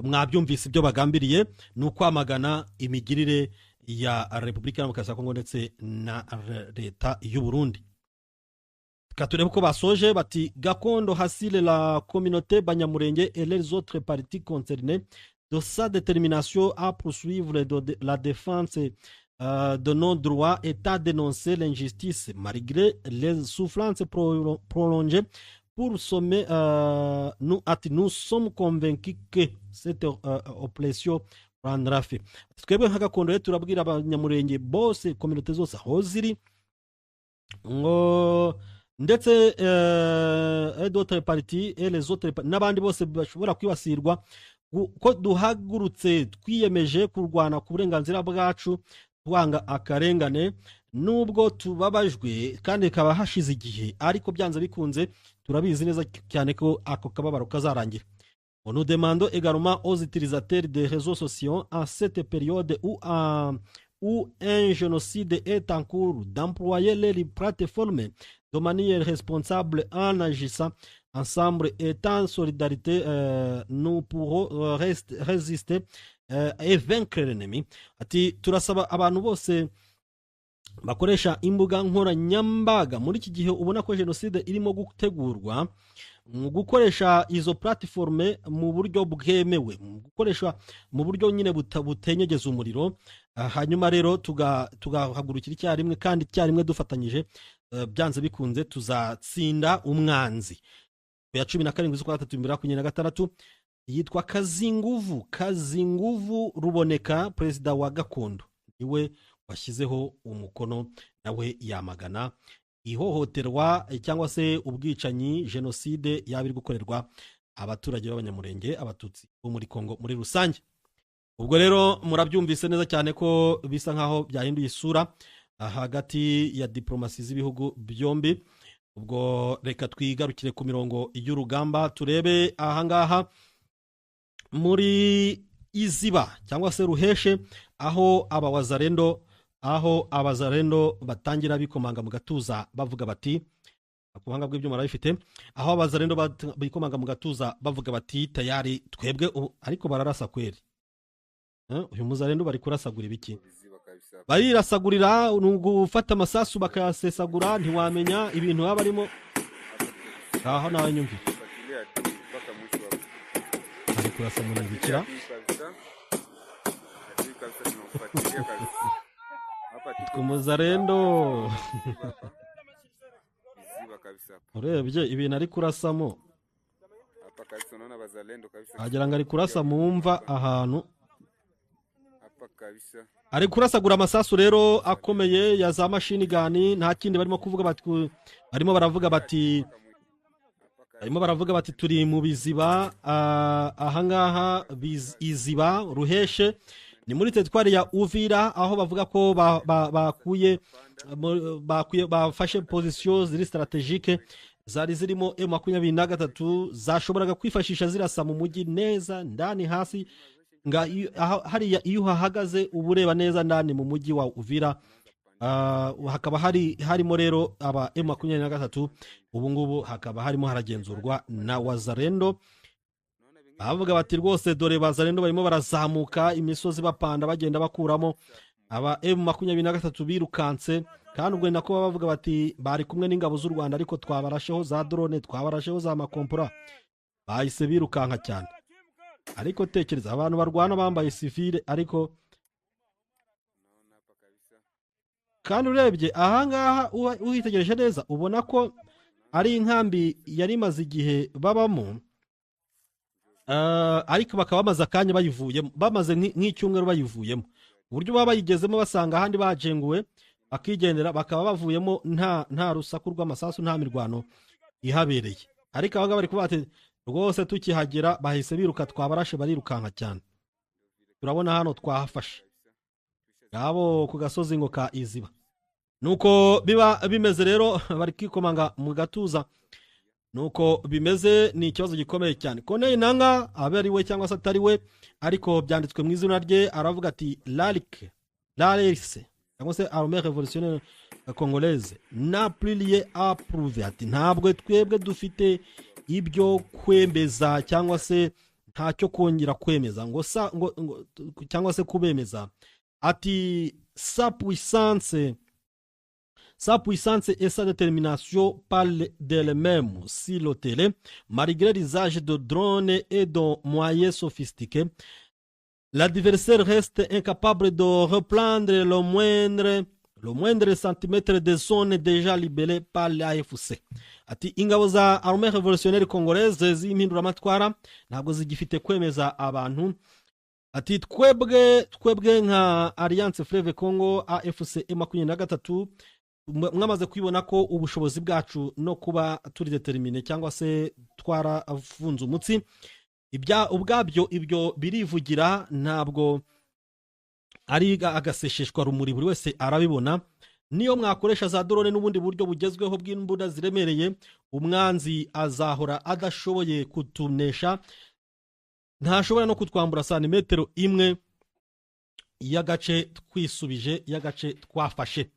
mwabyumvise ibyo bagambiriye ni ukwamagana imigirire ya Repubulika ya Demokarasi ya Kongo ndetse na leta y'u Burundi. Katurebe ko basoje bati Gakondo hasile la communauté Banyamulenge et les autres parties concernées de sa détermination à poursuivre la défense de nos droits et à dénoncer l'injustice malgré les souffrances prolongées pour sommer. Nous sommes convaincus que cette oppression prendra fin. Twebwe nka Gakondo turabwira abanyamurenge bose communauté zose aho ziri ngo ndetse d'autres parties et les autres n'abandi bose bashobora kwibasirwa ko duhagurutse twiyemeje kurwana ku burenganzira bwacu twanga akarengane nubwo tubabajwe kandi kaba hashize igihe ariko byanze bikunze turabizi neza cyane ko ako kababaro kazarangira. Nous demandons également aux utilisateurs des réseaux sociaux en cette période où un génocide est en cours d'employer les plateformes de manière responsable en agissant ensemble et en solidarité. Nous pourrons résister et vaincre l'ennemi. Ati turasaba abantu bose bakoresha imbuga nkoranyambaga muri iki gihe ubona ko genocide irimo gutegurwa gukoresha izo platforme mu buryo bwemewe, gukoresha mu buryo nyine butenyegeza umuriro. Hanyuma rero tugahagurukira icyarimwe kandi icyarimwe dufatanyije byanze bikunze tuzatsinda umwanzi. Ya 17 z'ukwa 2026 yitwa Kazinguvu Ruboneka, perezida wa Gakondo niwe washyizeho umukono nawe yamagana ihohoterwa cyangwa se ubwicanyi genocide yabiri gukorerwa abaturage b'abanyamurenge, abatutsi bo muri Kongo muri rusange. Ubwo rero murabyumvise neza cyane ko bisa nkaho byahinduye isura hagati ya diplomasi z'ibihugu byombi. Ubwo reka twigarukire ku mirongo y'urugamba turebe ahangaha muri Iziba cyangwa se Ruheshe aho abazarendo batangira bikomanga mu gatuza bavuga bati kubuhanga bw'ibyuma barabifite, aho abazarendo bikomanga mu gatuza bavuga bati tayari twebwe ariko bararasa kweri. Uyu muzarendo bari kurasagura ibiki? Barirasagurira gufata amasasu bakayasesagura, ntiwamenya ibintu baba barimo. Aho nawe nyumvi ari kurasa mu bikira kumuzarendo urebye ibintu ari kurasamo agira ngo ari kurasa mu mva ahantu, ari kurasagura amasasu rero akomeye ya za mashini gani. Nta kindi barimo kuvuga bati, barimo baravuga bati turi mu biziba. Ahangaha Iziba Ruheshe ni muri teritwari ya Uvira, aho bavuga ko bafashe position ziri strategique zari zirimo M23 zashoboraga kwifashisha zirasa mu mujyi neza ndani hasi hariya. Iyo uhahagaze ubureba neza ndani mu mujyi wa Uvira, hakaba harimo rero aba M23. Ubu ngubu hakaba harimo haragenzurwa na wazarendo. Bavuga bati rwose dore bazarendo barimo barazamuka imisozi bapanda bagenda bakuramo aba M23 birukanse, kandi ubwo nako bavuga bati bari kumwe n'ingabo z'u Rwanda ariko twabarasheho za drone, twabarasheho za makompora, bahise birukanka cyane. Ariko tekereza abantu barwana bambaye civile, ariko kandi urebye ahangaha uhitegereje neza ubona ko ari inkambi yari imaze igihe babamo, ariko bakaba bamaze akanya bayivuyemo, bamaze nk'icyumweru bayivuyemo. Uburyo baba bayigezemo basanga ahandi bajenguwe bakigendera, bakaba bavuyemo nta rusaku rw'amasasu, nta mirwano ihabereye. Ariko abangaba bari kuvuga ati rwose tukihagera bahise biruka, twabarashe barirukanka cyane. Turabona hano twahafashe ngabo ku gasozi ngo ka Iziba. Nuko biba bimeze rero, bari kwikomanga mu gatuza. Nuko bimeze, ni ikibazo gikomeye cyane. Corneille Nangaa abe ari we cyangwa se atari we, ariko byanditswe mu izina rye, aravuga ati l'ARC cyangwa se Armée Révolutionnaire Congolaise n'a plus lié à prouver. Ati ntabwo twebwe dufite ibyo kwemeza cyangwa se ntacyo kongera kwemeza ngo cyangwa se kubemeza. Ati sa puissance et sa détermination parlent d'elles-mêmes sur le terrain, malgré l'usage de drones et de moyens sophistiqués. L'adversaire reste incapable de reprendre le moindre centimètre de zone déjà libérée par l'AFC. Ati ingabo za Armée Révolutionnaire Congolaise z'impinduramatwara ntabwo zigifite kwemeza abantu. Ati twebwe nka Alliance Fleuve Congo AFC M23 mwamaze kwibona ko ubushobozi bwacu no kuba turi determine cyangwa se twarafunze umutsi ubwabyo ibyo birivugira, ntabwo ari agasesheshwa rumuri, buri wese arabibona. Niyo mwakoresha za drone n'ubundi buryo bugezweho bw'imbunda ziremereye, umwanzi azahora adashoboye kutunesha, ntashobora no kutwambura santimetero imwe y'agace twisubije, y'agace twafashe.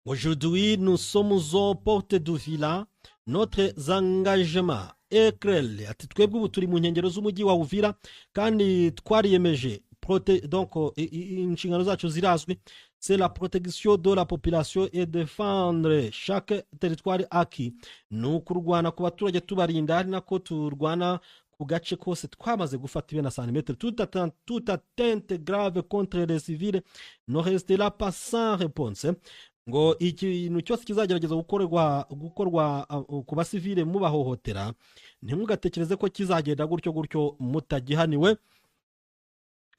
Aujourd'hui, nous sommes aux portes d'Uvira. Notre engagement est clair. Ati twebwe ubu turi mu nkengero z'umujyi wa Uvira kandi twariyemeje donc inshingano zacu zirazwi. C'est la protection de la population et défendre chaque territoire acquis. Nukurwana ku baturage tubarinda, ari nako turwana ku gace kose twamaze gufata ibe na santimetero. Toute atteinte grave contre les civils ne restera pas sans réponse. Ngo ikintu cyose kizagerageza gukorwa ku basivile mubahohotera, ntimugatekereze ko kizagenda gutyo mutagihaniwe.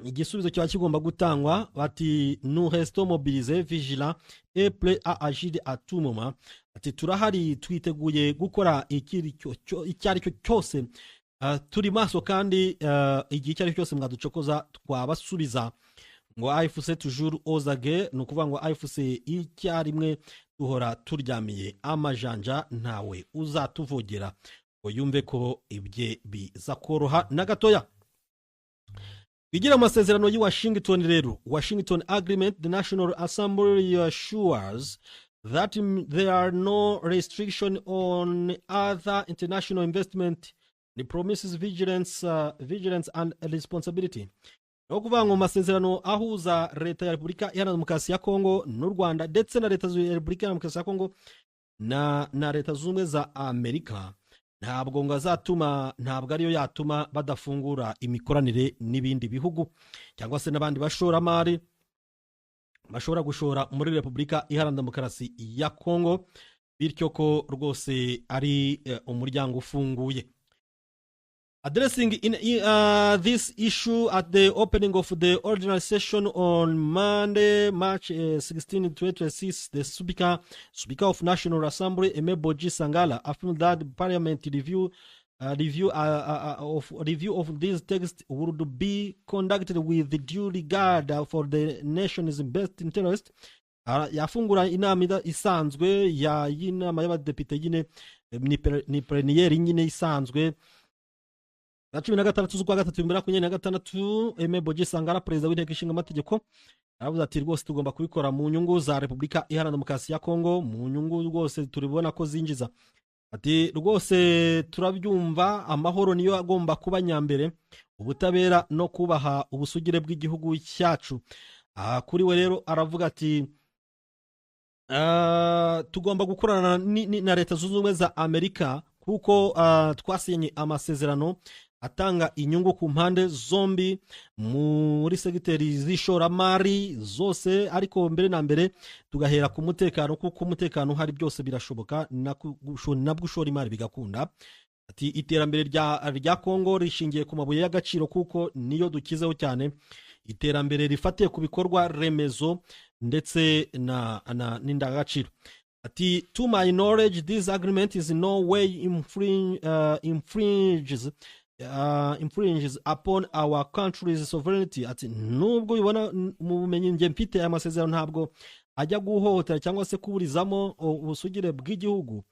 Igisubizo cyaba kigomba gutangwa. Bati nous restons mobilisés, vigilants et prêts à agir à tout moment. Ati turahari twiteguye gukora icyari cyo cyose turi maso kandi igihe icyo ari cyo cyose mwaducokoza twabasubiza ngo AFC toujours aux aguets, ni ukuvuga ngo AFC icyarimwe duhora turyamiye amajanja, ntawe uzatuvogera ngo yumve ko ibye biza koroha na gatoya. Igira amasezerano y'i Washington rero, Washington Agreement, the National Assembly assures that there are no restriction on other international investment. It promises vigilance and responsibility. No kuvuga ngo amasezerano ahuza leta ya Repubulika Iharanira Demokarasi ya Kongo n'u Rwanda ndetse na leta ya Repubulika Iharanira Demokarasi ya Kongo na leta z'ubumwe za Amerika ntabwo ngo azatuma, ntabwo ariyo yatuma badafungura imikoranire n'ibindi bihugu cyangwa se n'abandi bashoramari bashobora gushora muri Repubulika Iharanira Demokarasi ya Kongo, bityo ko rwose ari umuryango ufunguye. Addressing this issue at the opening of the ordinary session on Monday, March 16, 2026, the Speaker of National Assembly, Emeboji Sangala, affirmed that the Parliament review of this text would be conducted with the due regard for the nation's best interest. Yafungura inama isanzwe y'inama y'abadepite nyine ni pleniyeri nyine isanzwe na 16 z'ukwa gatatu 2026. Emeboji Sangala, perezida w'inteko ishinga amategeko, aravuze ati rwose tugomba kubikora mu nyungu za Repubulika Iharanira Demokarasi ya Kongo, mu nyungu rwose turibona ko zinjiza. Ati rwose turabyumva, amahoro niyo agomba kuba nyambere, ubutabera no kubaha ubusugire bw'igihugu cyacu. Kuri we rero aravuga ati tugomba gukorana na leta zunze ubumwe za Amerika kuko twasinye amasezerano atanga inyungu ku mpande zombi muri segiteri z'ishoramari zose, ariko mbere na mbere tugahera ku mutekano, kuko umutekano hari byose birashoboka nabwo ushora imari bigakunda. Ati iterambere rya Kongo rishingiye ku mabuye y'agaciro kuko niyo dukizeho cyane, iterambere rifatiye ku bikorwa remezo ndetse n'indangagaciro. Ati to my knowledge this agreement is in no way infringes upon our country's sovereignty. Ati nubwo bibona mu bumenyi nge mfite aya masezerano ntabwo ajya guhohotera cyangwa se kuburizamo ubusugire bw'igihugu,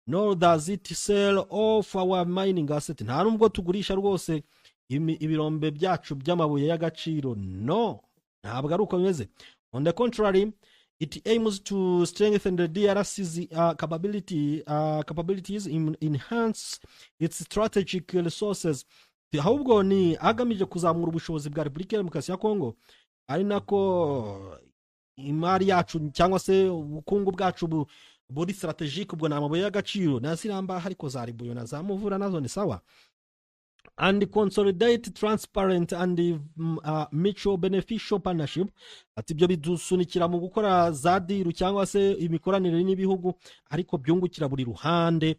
nor does it sell off our mining asset. Nta nubwo tugurisha rwose ibirombe byacu by'amabuye y'agaciro, no, ntabwo ari uko bimeze. On the contrary, it aims to strengthen the DRC's capabilities, enhance its strategic resources. Ahubwo ni agamije kuzamura ubushobozi bwa Repubulika ya Demokarasi ya Kongo, ari nako imari yacu cyangwa se ubukungu bwacu buri strategic, ubwo na amabuye y'agaciro naziramba hariko za ribuyo na za muvura nazo ni sawa. And consolidate transparent and mutual beneficial partnership. Ati ibyo bidusunikira mu gukora za diru cyangwa se imikoranire n'ibihugu ariko byungukira buri ruhande.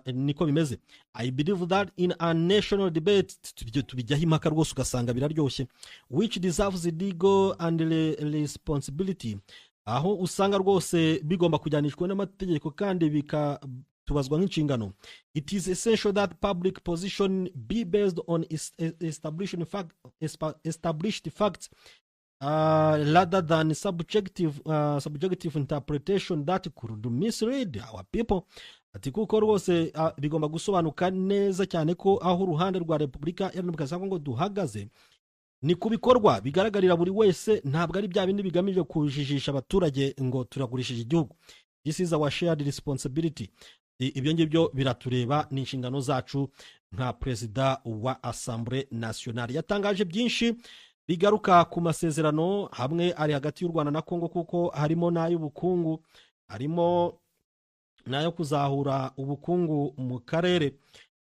Niko bimeze. I believe that in a national debate tubijyaho impaka rwose ugasanga biraryoshye, which deserves legal and responsibility, aho usanga rwose bigomba kujyanishwa n'amategeko kandi tubazwa nk'inshingano. It is essential that public position be based on established facts rather than subjective interpretation that could mislead our people. Ati kuko rwose bigomba gusobanuka neza cyane ko aho uruhande rwa Repubulika Iharanira Demokarasi ya Kongo duhagaze ni kubikorwa bigaragarira buri wese, ntabwo ari bya bindi bigamije kujijisha abaturage ngo turagurishije igihugu. This is our shared responsibility. Ibyo ngibyo biratureba, ni inshingano zacu nka perezida wa Assemblée Nationale. Yatangaje byinshi bigaruka ku masezerano hamwe ari hagati y'u Rwanda na Kongo, kuko harimo n'ay'ubukungu, harimo n'ayo kuzahura ubukungu mu karere.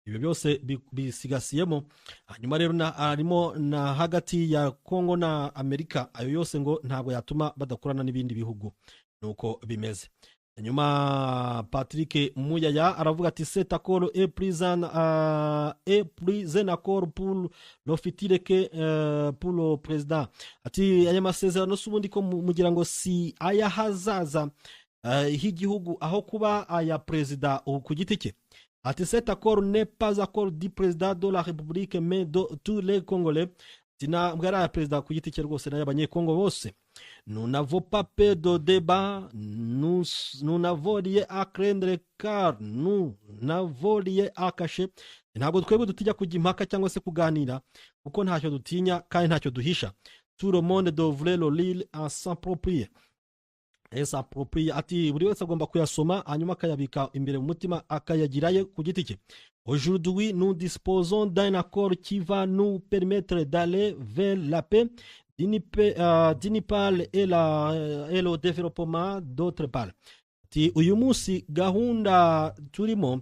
Ibyo byose bisigasiyemo. Hanyuma rero harimo na hagati ya Kongo na Amerika, ayo yose ngo ntabwo yatuma badakorana n'ibindi bihugu, nuko bimeze. Nyuma Patrick Muyaya aravuga ati cet accord est plus un accord pour le futur que pour le président. Ati aya masezerano s'ubundi ko mugira ngo si aya hazaza h'igihugu aho kuba aya president ku giti cye. ati cet accord n'est pas accord du président de la République mais de tous les Congolais. Ntabwo ari aya perezida ku giti cye rwose n'ay'abanyekongo bose. Nous n'avons pas peur de débat, nous n'avons rien à craindre car nous n'avons rien à cacher. Ntabwo twebwe dutinya kujya impaka cyangwa se kuganira kuko ntacyo dutinya kandi ntacyo duhisha. Tout le monde devrait le lire en s'approprier. Ati buri wese agomba kuyasoma hanyuma akayabika imbere mu mutima akayagirayo ku giti cye. Aujourd'hui, nous disposons d'un accord qui va nous permettre d'aller vers la paix d'une part et le développement d'autre part. Ati uyu munsi gahunda turimo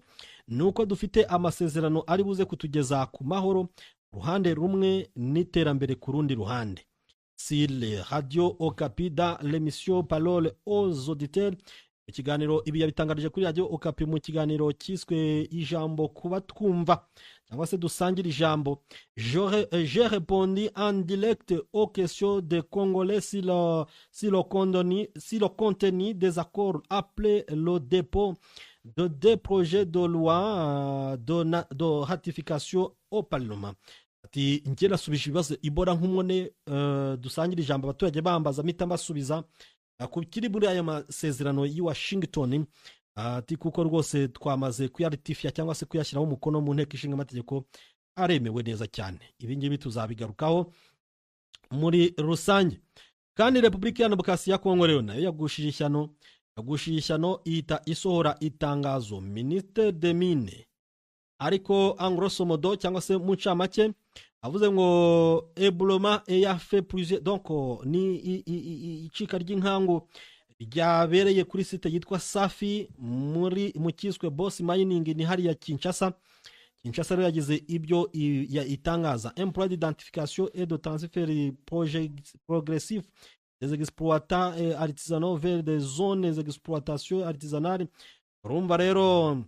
nuko dufite amasezerano ari buze kutugeza ku mahoro ruhande rumwe n'iterambere ku rundi ruhande. Si les radio Okapi dans l'émission Parole aux auditeurs, ikiganiro ibi yabitangarije kuri radio Okapi mu kiganiro cyiswe ijambo kuba twumva cyangwa se dusangira ijambo. J'ai répondu en direct aux questions des Congolais si le contenu des accords après le dépôt de deux projets de loi de ratification au Parlement. Ati njye nasubije ibibazo ibora nk'umone dusangira ijambo abaturage bambaza mpita mbasubiza ku kiri muri aya masezerano y'i Washington. Ati kuko rwose twamaze kuyaratifiya cyangwa se kuyashyiraho umukono mu nteko ishinga amategeko aremewe neza cyane. Ibi ngibi tuzabigarukaho muri rusange. Kandi Repubulika ya Demokarasi ya Kongo rero nayo yagushije ishyano ihita isohora itangazo Ministre des Mines, ariko en grosso modo cyangwa se mu ncamake avuze ngo éboulement ayant fait plusieurs, donc ni icika ry'inkangu ryabereye kuri site yitwa Safi mu kiswe Boss Mining ni hariya Kinshasa rero yagize ibyo itangaza un plan d'identification et de transfert progressif des exploitants artisanaux vers des zones d'exploitation artisanale. Urumva rero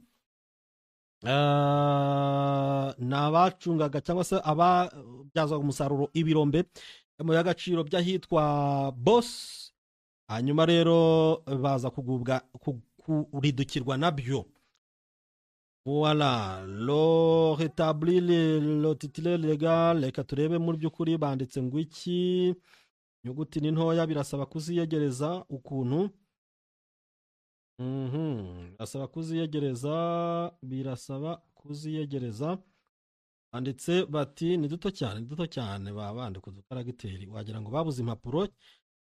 n'abacungaga cyangwa se ababyazaga umusaruro ibirombe mu y'agaciro by'ahitwa Boss, hanyuma rero baza kuridukirwa nabyo. Voilà, le rétablir le titulaire légal. Reka turebe muri by'ukuri banditse ngo iki, nyuguti ni ntoya, birasaba kuziyegereza ukuntu. Birasaba kuziyegereza banditse bati ni duto cyane babande ku dukaragiteri wagira ngo babuze impapuro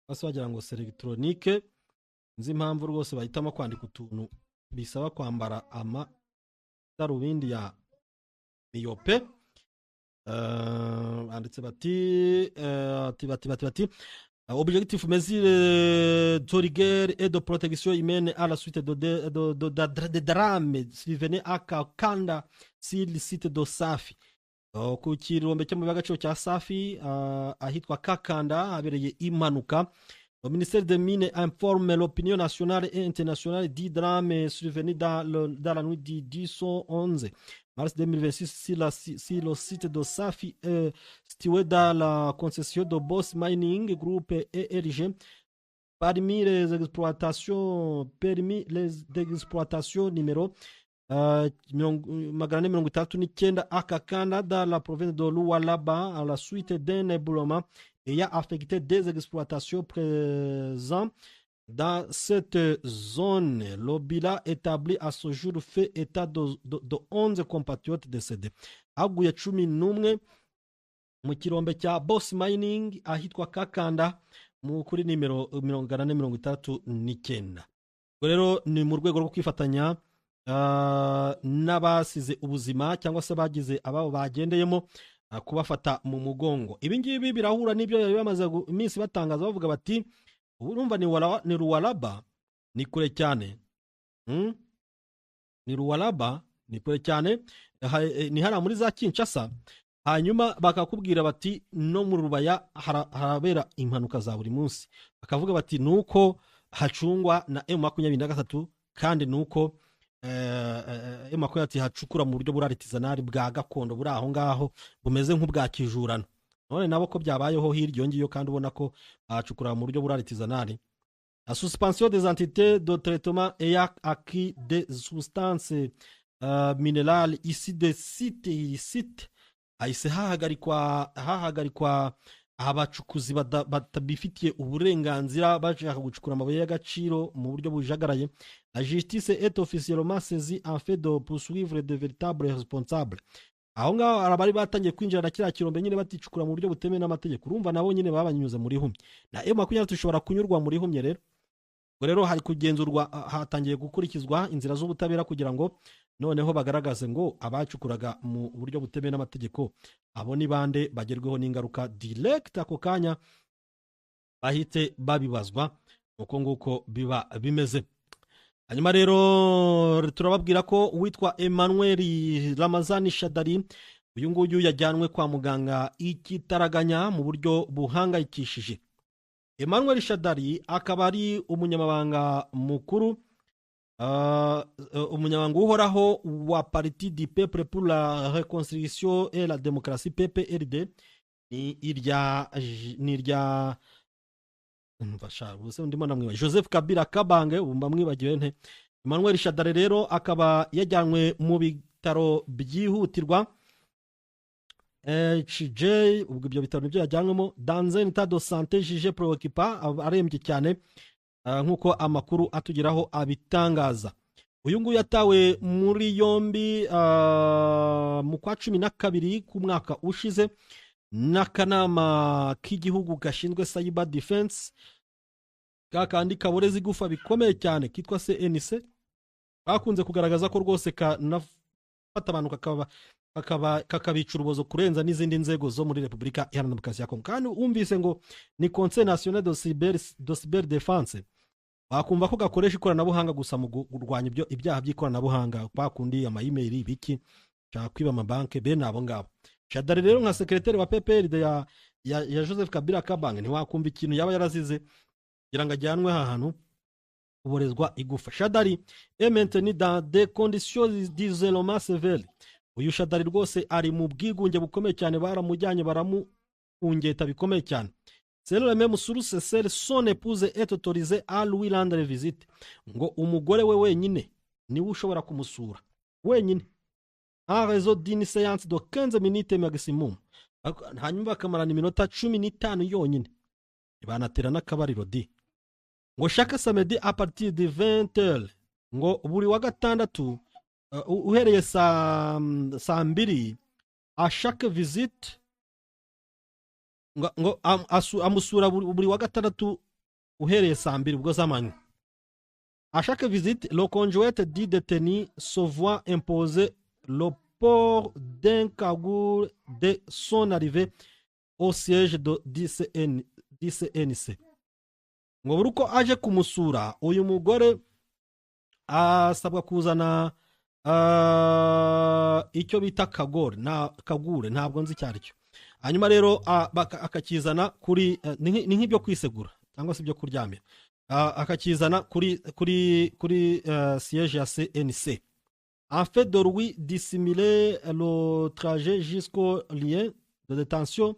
base wagira ngo c'est electronique. Nzi impamvu rwose bahitamo kwandika utuntu bisaba kwambara darubindi ya myope. Banditse bati objectif mesure de rigueur et de protection humaine à la suite de drames survenus à Kakanda sur le site de Safi. Ku kirombe cyo mu bagaciro cya Safi ahitwa Kakanda habereye impanuka. Le ministère des Mines informe l'opinion nationale et internationale du drame survenu dans la nuit du 10-11 mars 2026 sur le site de Safi situé dans la concession de Boss Mining Group ERG. Parmi les exploitations numéro 439 à Kakanda dans la province de Lualaba à la suite d'un éboulement ayant affecté des exploitations présentes dans cette zone. Le bilan établi à ce jour fait état de 11 compatriotes décédés. Haguye 11 mu kirombe cya Boss Mining ahitwa Kakanda kuri nimero 439. Rero ni mu rwego rwo kwifatanya n'abasize ubuzima cyangwa se bagize ababo bagendeyemo kubafata mu mugongo. Ibi ngibi birahura n'ibyo yari bamaze iminsi batangaza bavuga bati urumva ni Lualaba ni kure cyane. Ni Lualaba ni kure cyane, ni hara muri za Kinshasa. Hanyuma bakakubwira bati no mu Rubaya harabera impanuka za buri munsi. Bakavuga bati nuko hacungwa na M23 kandi nuko M23 hacukura mu buryo burartizanari bwa gakondo buri aho ngaho bumeze nk'ubwa kijurano. None nabo ko byabayeho hiryo ngiyo kandi ubona ko hacukura mu buryo burartizanari. La suspension des entités de traitement ayant acquis des substances mineral ici de site illicite hahise hahagarikwa abacukuzi batabifitiye uburenganzira bashaka gucukura amabuye y'agaciro mu buryo bujagaraye. La justice est officiellement saisie en fait de poursuivre de véritables responsables. Aho ngaho abari batangiye kwinjira na kiriya kirombe nyine baticukura mu buryo butemewe n'amategeko, urumva nabo nyine babanyuze muri humye, na M23 ishobora kunyurwa muri humye. Rero hari kugenzurwa, hatangiye gukurikizwa inzira z'ubutabera kugira ngo noneho bagaragaze ngo abacukuraga mu buryo butemewe n'amategeko abo ni bande, bagerweho n'ingaruka direct ako kanya bahite babibazwa. uko nguko biba bimeze. Hanyuma rero turababwira ko uwitwa Emmanuel Ramazani Shadari uyu nguyu yajyanwe kwa muganga ikitaraganya mu buryo buhangayikishije. Emmanuel Shadari akaba ari umunyamabanga mukuru umunyamabanga uhoraho wa Parti du Peuple pour la Reconstruction et la Démocratie PPRD, ni irya Joseph Kabila Kabange, ubumba mwibagiwe nte. Emmanuel Shadari rero akaba yajyanwe mu bitaro byihutirwa HJ, ubwo ibyo bitaro nibyo yajyanwemo, dans un état de santé jugé préoccupant, arembye cyane nkuko amakuru atugeraho abitangaza. Uyu nguyu yatawe muri yombi mu kwa 12 ku mwaka ushize n'akanama k'igihugu gashinzwe cyber defense, kakandi kaboreza igufa bikomeye cyane kitwa CNC, bakunze kugaragaza ko rwose kanafata abantu kakabica urubozo kurenza n'izindi nzego zo muri Repubulika Iharanira Demokarasi ya Kongo. Kandi umvise ngo ni Conseil National de Cyber Defense, bakumva ko gakoresha ikoranabuhanga gusa mu kurwanya ibyaha by'ikoranabuhanga, bakundi ama email ibiki cyangwa kwiba amabanke bene abo ngabo. Shadari rero nka secrétaire wa PPRD ya Joseph Kabila Kabange ntiwakumva ikintu yaba yarazize kugira ngo ajyanwe ahantu uborezwa igufa. Shadari est maintenu dans des conditions d'isolement sévère. Uyu Shadari rwose ari mu bwigunge bukomeye cyane, baramujyanye baramungeta bikomeye cyane. Selon la même source, son épouse est autorisée à lui rendre visite. Ngo umugore we wenyine niwe ushobora kumusura wenyine en réseau d'une séance de 15 minutes maximum. Hanyuma bakamarana iminota 15 yonyine, banatera n'akabariro di. Ngo chaque samedi à partir de 20h, ngo buri wa gatandatu uhereye saa 2 à chaque visite, ngo amusura buri wa gatandatu uhereye saa 2 ubwo zamanywe. À chaque visite, le conjoint dit détenu se voit imposer le port d'un cagoule de son arrivée au siège de DCNC. Ngo buri uko aje kumusura uyu mugore asabwa kuzana icyo bita kagure ntabwo nzi cyari cyo. Hanyuma rero akakizana kuri ni nk'ibyo kwisegura cyangwa se ibyo kuryamira, akakizana kuri siège ya CNC. En fait de lui dissimuler le trajet jusqu'au lieu de détention,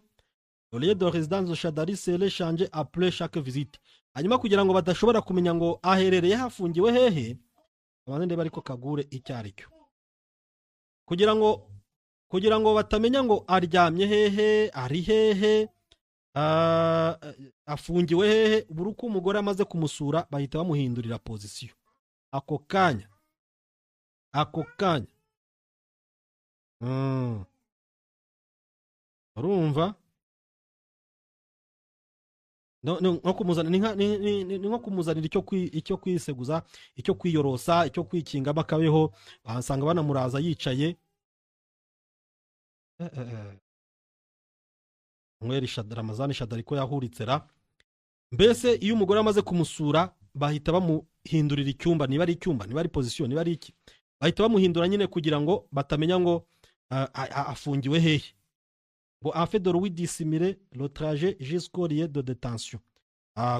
le lieu de résidence de Shadari serait changé après chaque visite. Hanyuma kugira ngo badashobora kumenya ngo aherereye hafungiwe hehe, abandi bariko kagure icyari cyo, kugira ngo batamenya ngo aryamye hehe, ari hehe, afungiwe hehe. Buri uko umugore amaze kumusura bahita bamuhindurira position ako kanya. Urumva no kumuzana ni nko kumuzanira icyo kwiseguza, icyo kwiyorosa, icyo kwikinga bakabeho, basanga banamuraza yicaye. Mweri Ramazani Shadari ko yahuritsera. Mbese iyo umugore amaze kumusura bahita bamuhindurira icyumba, niba ari icyumba, niba ari position, niba ari iki, bahita bamuhindura nyine kugira ngo batamenya ngo afungiwe hehe. Ngo en fait de lui dissimuler le trajet jusqu'au lieu de détention,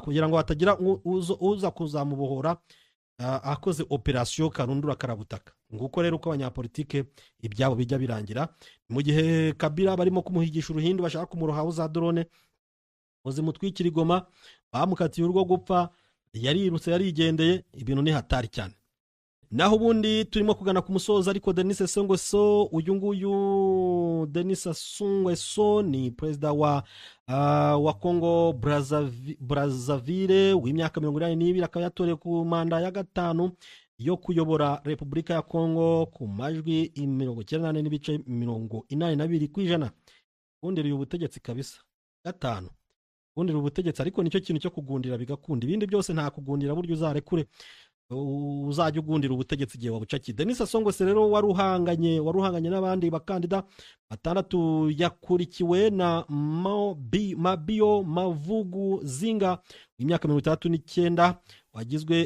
kugira ngo hatagira uza kuzamubohora akoze operation karundura karabutaka. Nguko rero uko abanyapolitike ibyabo bijya birangira. Mu gihe Kabila barimo kumuhigisha uruhindu, bashaka kumurohaho za drone uzimutwikira Goma, bamukatiye urwo gupfa, yarirutse yarigendeye. Ibintu ni hatari cyane. naho ubundi turimo kugana ku musozo ariko Denis Sassou Nguesso uyu nguyu Denis Sassou Nguesso ni perezida wa Congo Brazzaville w'imyaka 82 akaba yatorewe ku manda ya gatanu yo kuyobora Repubulika ya Congo ku majwi 98.82%. Kundira ubutegetsi kabisa gatanu. Kundira ubutegetsi ariko nicyo kintu cyo kugundira bigakunda, ibindi byose nta kugundira buryo uzarekure uzajya ugundira ubutegetsi gihe wabucaki. Denis Sassou Nguesso rero waruhanganye n'abandi bakandida batandatu, yakurikiwe na Mabio Mavugu Zinga w'imyaka 39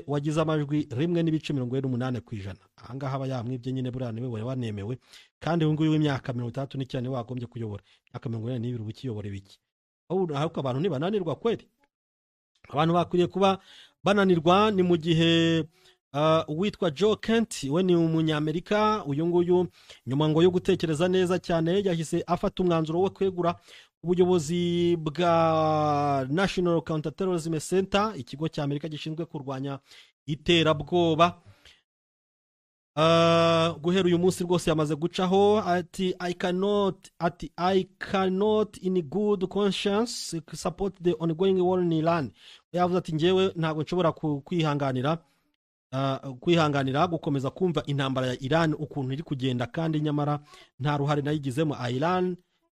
wagize amajwi 1.48%. Ahangaha aba yamwibye nyine buriya niwe wari wanemewe, kandi uyu nguyu w'imyaka 39 wagombye kuyobora imyaka 42 ubukiyobora ibiki. Ahubwo abantu ntibananirwa kweli, abantu bakwiriye kuba bananirwa. Ni mu gihe uwitwa Joe Kent we ni umunyamerika, uyu nguyu nyuma ngo yo gutekereza neza cyane yahise afata umwanzuro wo kwegura ubuyobozi bwa National Counterterrorism Center, ikigo cya Amerika gishinzwe kurwanya iterabwoba. Guhera uyu munsi rwose yamaze gucaho ati I cannot in good conscience support the ongoing war in Iran. Yavuze ati ngewe ntabwo nshobora kwihanganira gukomeza kumva intambara ya Iran ukuntu iri kugenda kandi nyamara nta ruhare nayigizemo.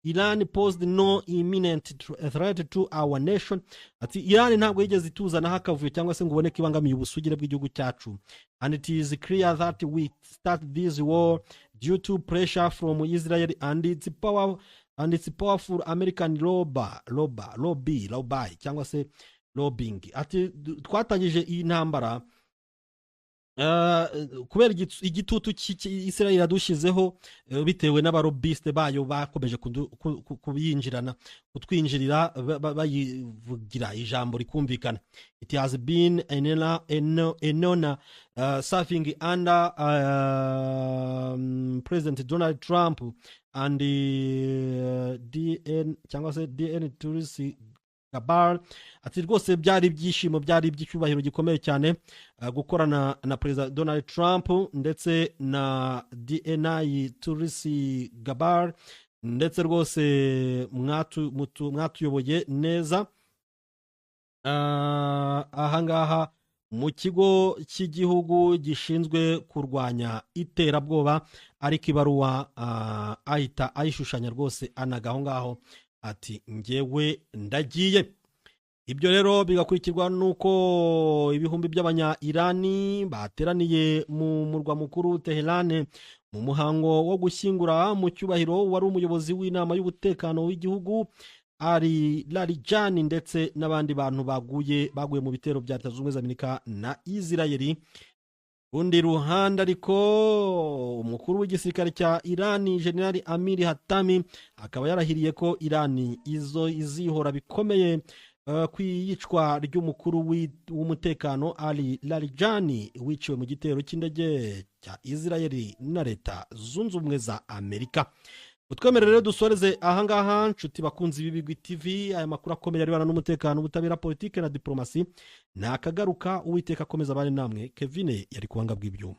Iran posed no imminent threat to our nation. Ati Iran ntabwo yigeze ituzana hakavuye cyangwa se ngo uboneke ibangamiye ubusugire bw'igihugu cyacu. And it is clear that we start this war due to pressure from Israel and its powerful American lobby cyangwa se lobbying. Ati twatangije iyi ntambara kubera igitutu Israel yadushizeho bitewe n'abarobiste bayo bakomeje kubiyinjirana kutwinjirira bayivugira ijambo rikumvikana. It has been an honor serving under President Donald Trump and DN Tulsi Gabbard. Ati rwose byari ibyishimo, byari iby'icyubahiro gikomeye cyane gukorana na President Donald Trump ndetse na DNI Tulsi Gabbard, ndetse rwose mwatuyoboye neza ahangaha mu kigo cy'igihugu gishinzwe kurwanya iterabwoba. Ariko ibaruwa ahita ayishushanya rwose anagaho ngaho ati ngewe ndagiye. Ibyo rero bigakurikirwa nuko ibihumbi by'abanya-Irani bateraniye mu murwa mukuru Tehran mu muhango wo gushyingura mu cyubahiro wari umuyobozi w'inama y'ubutekano w'igihugu Ali Larijani, ndetse n'abandi bantu baguye mu bitero bya Leta Zunze Ubumwe za Amerika na Israeli. Undi ruhande ariko umukuru w'igisirikare cya Irani General Amir Hatami akaba yarahiriye ko Irani izihora bikomeye kwiyicwa ry'umukuru w'umutekano Ali Larijani wiciwe mu gitero cy'indege cya Israeli na Leta Zunze Ubumwe za Amerika. Utwemerere rero dusoreze ahangaha nshuti bakunzi b'Ibigwi TV, aya makuru akomeye aribana n'umutekano, ubutabera, politike na diplomasi. Nakagaruka Uwiteka akomeza bane namwe. Kevin yari kuhanga bw'ibyuma.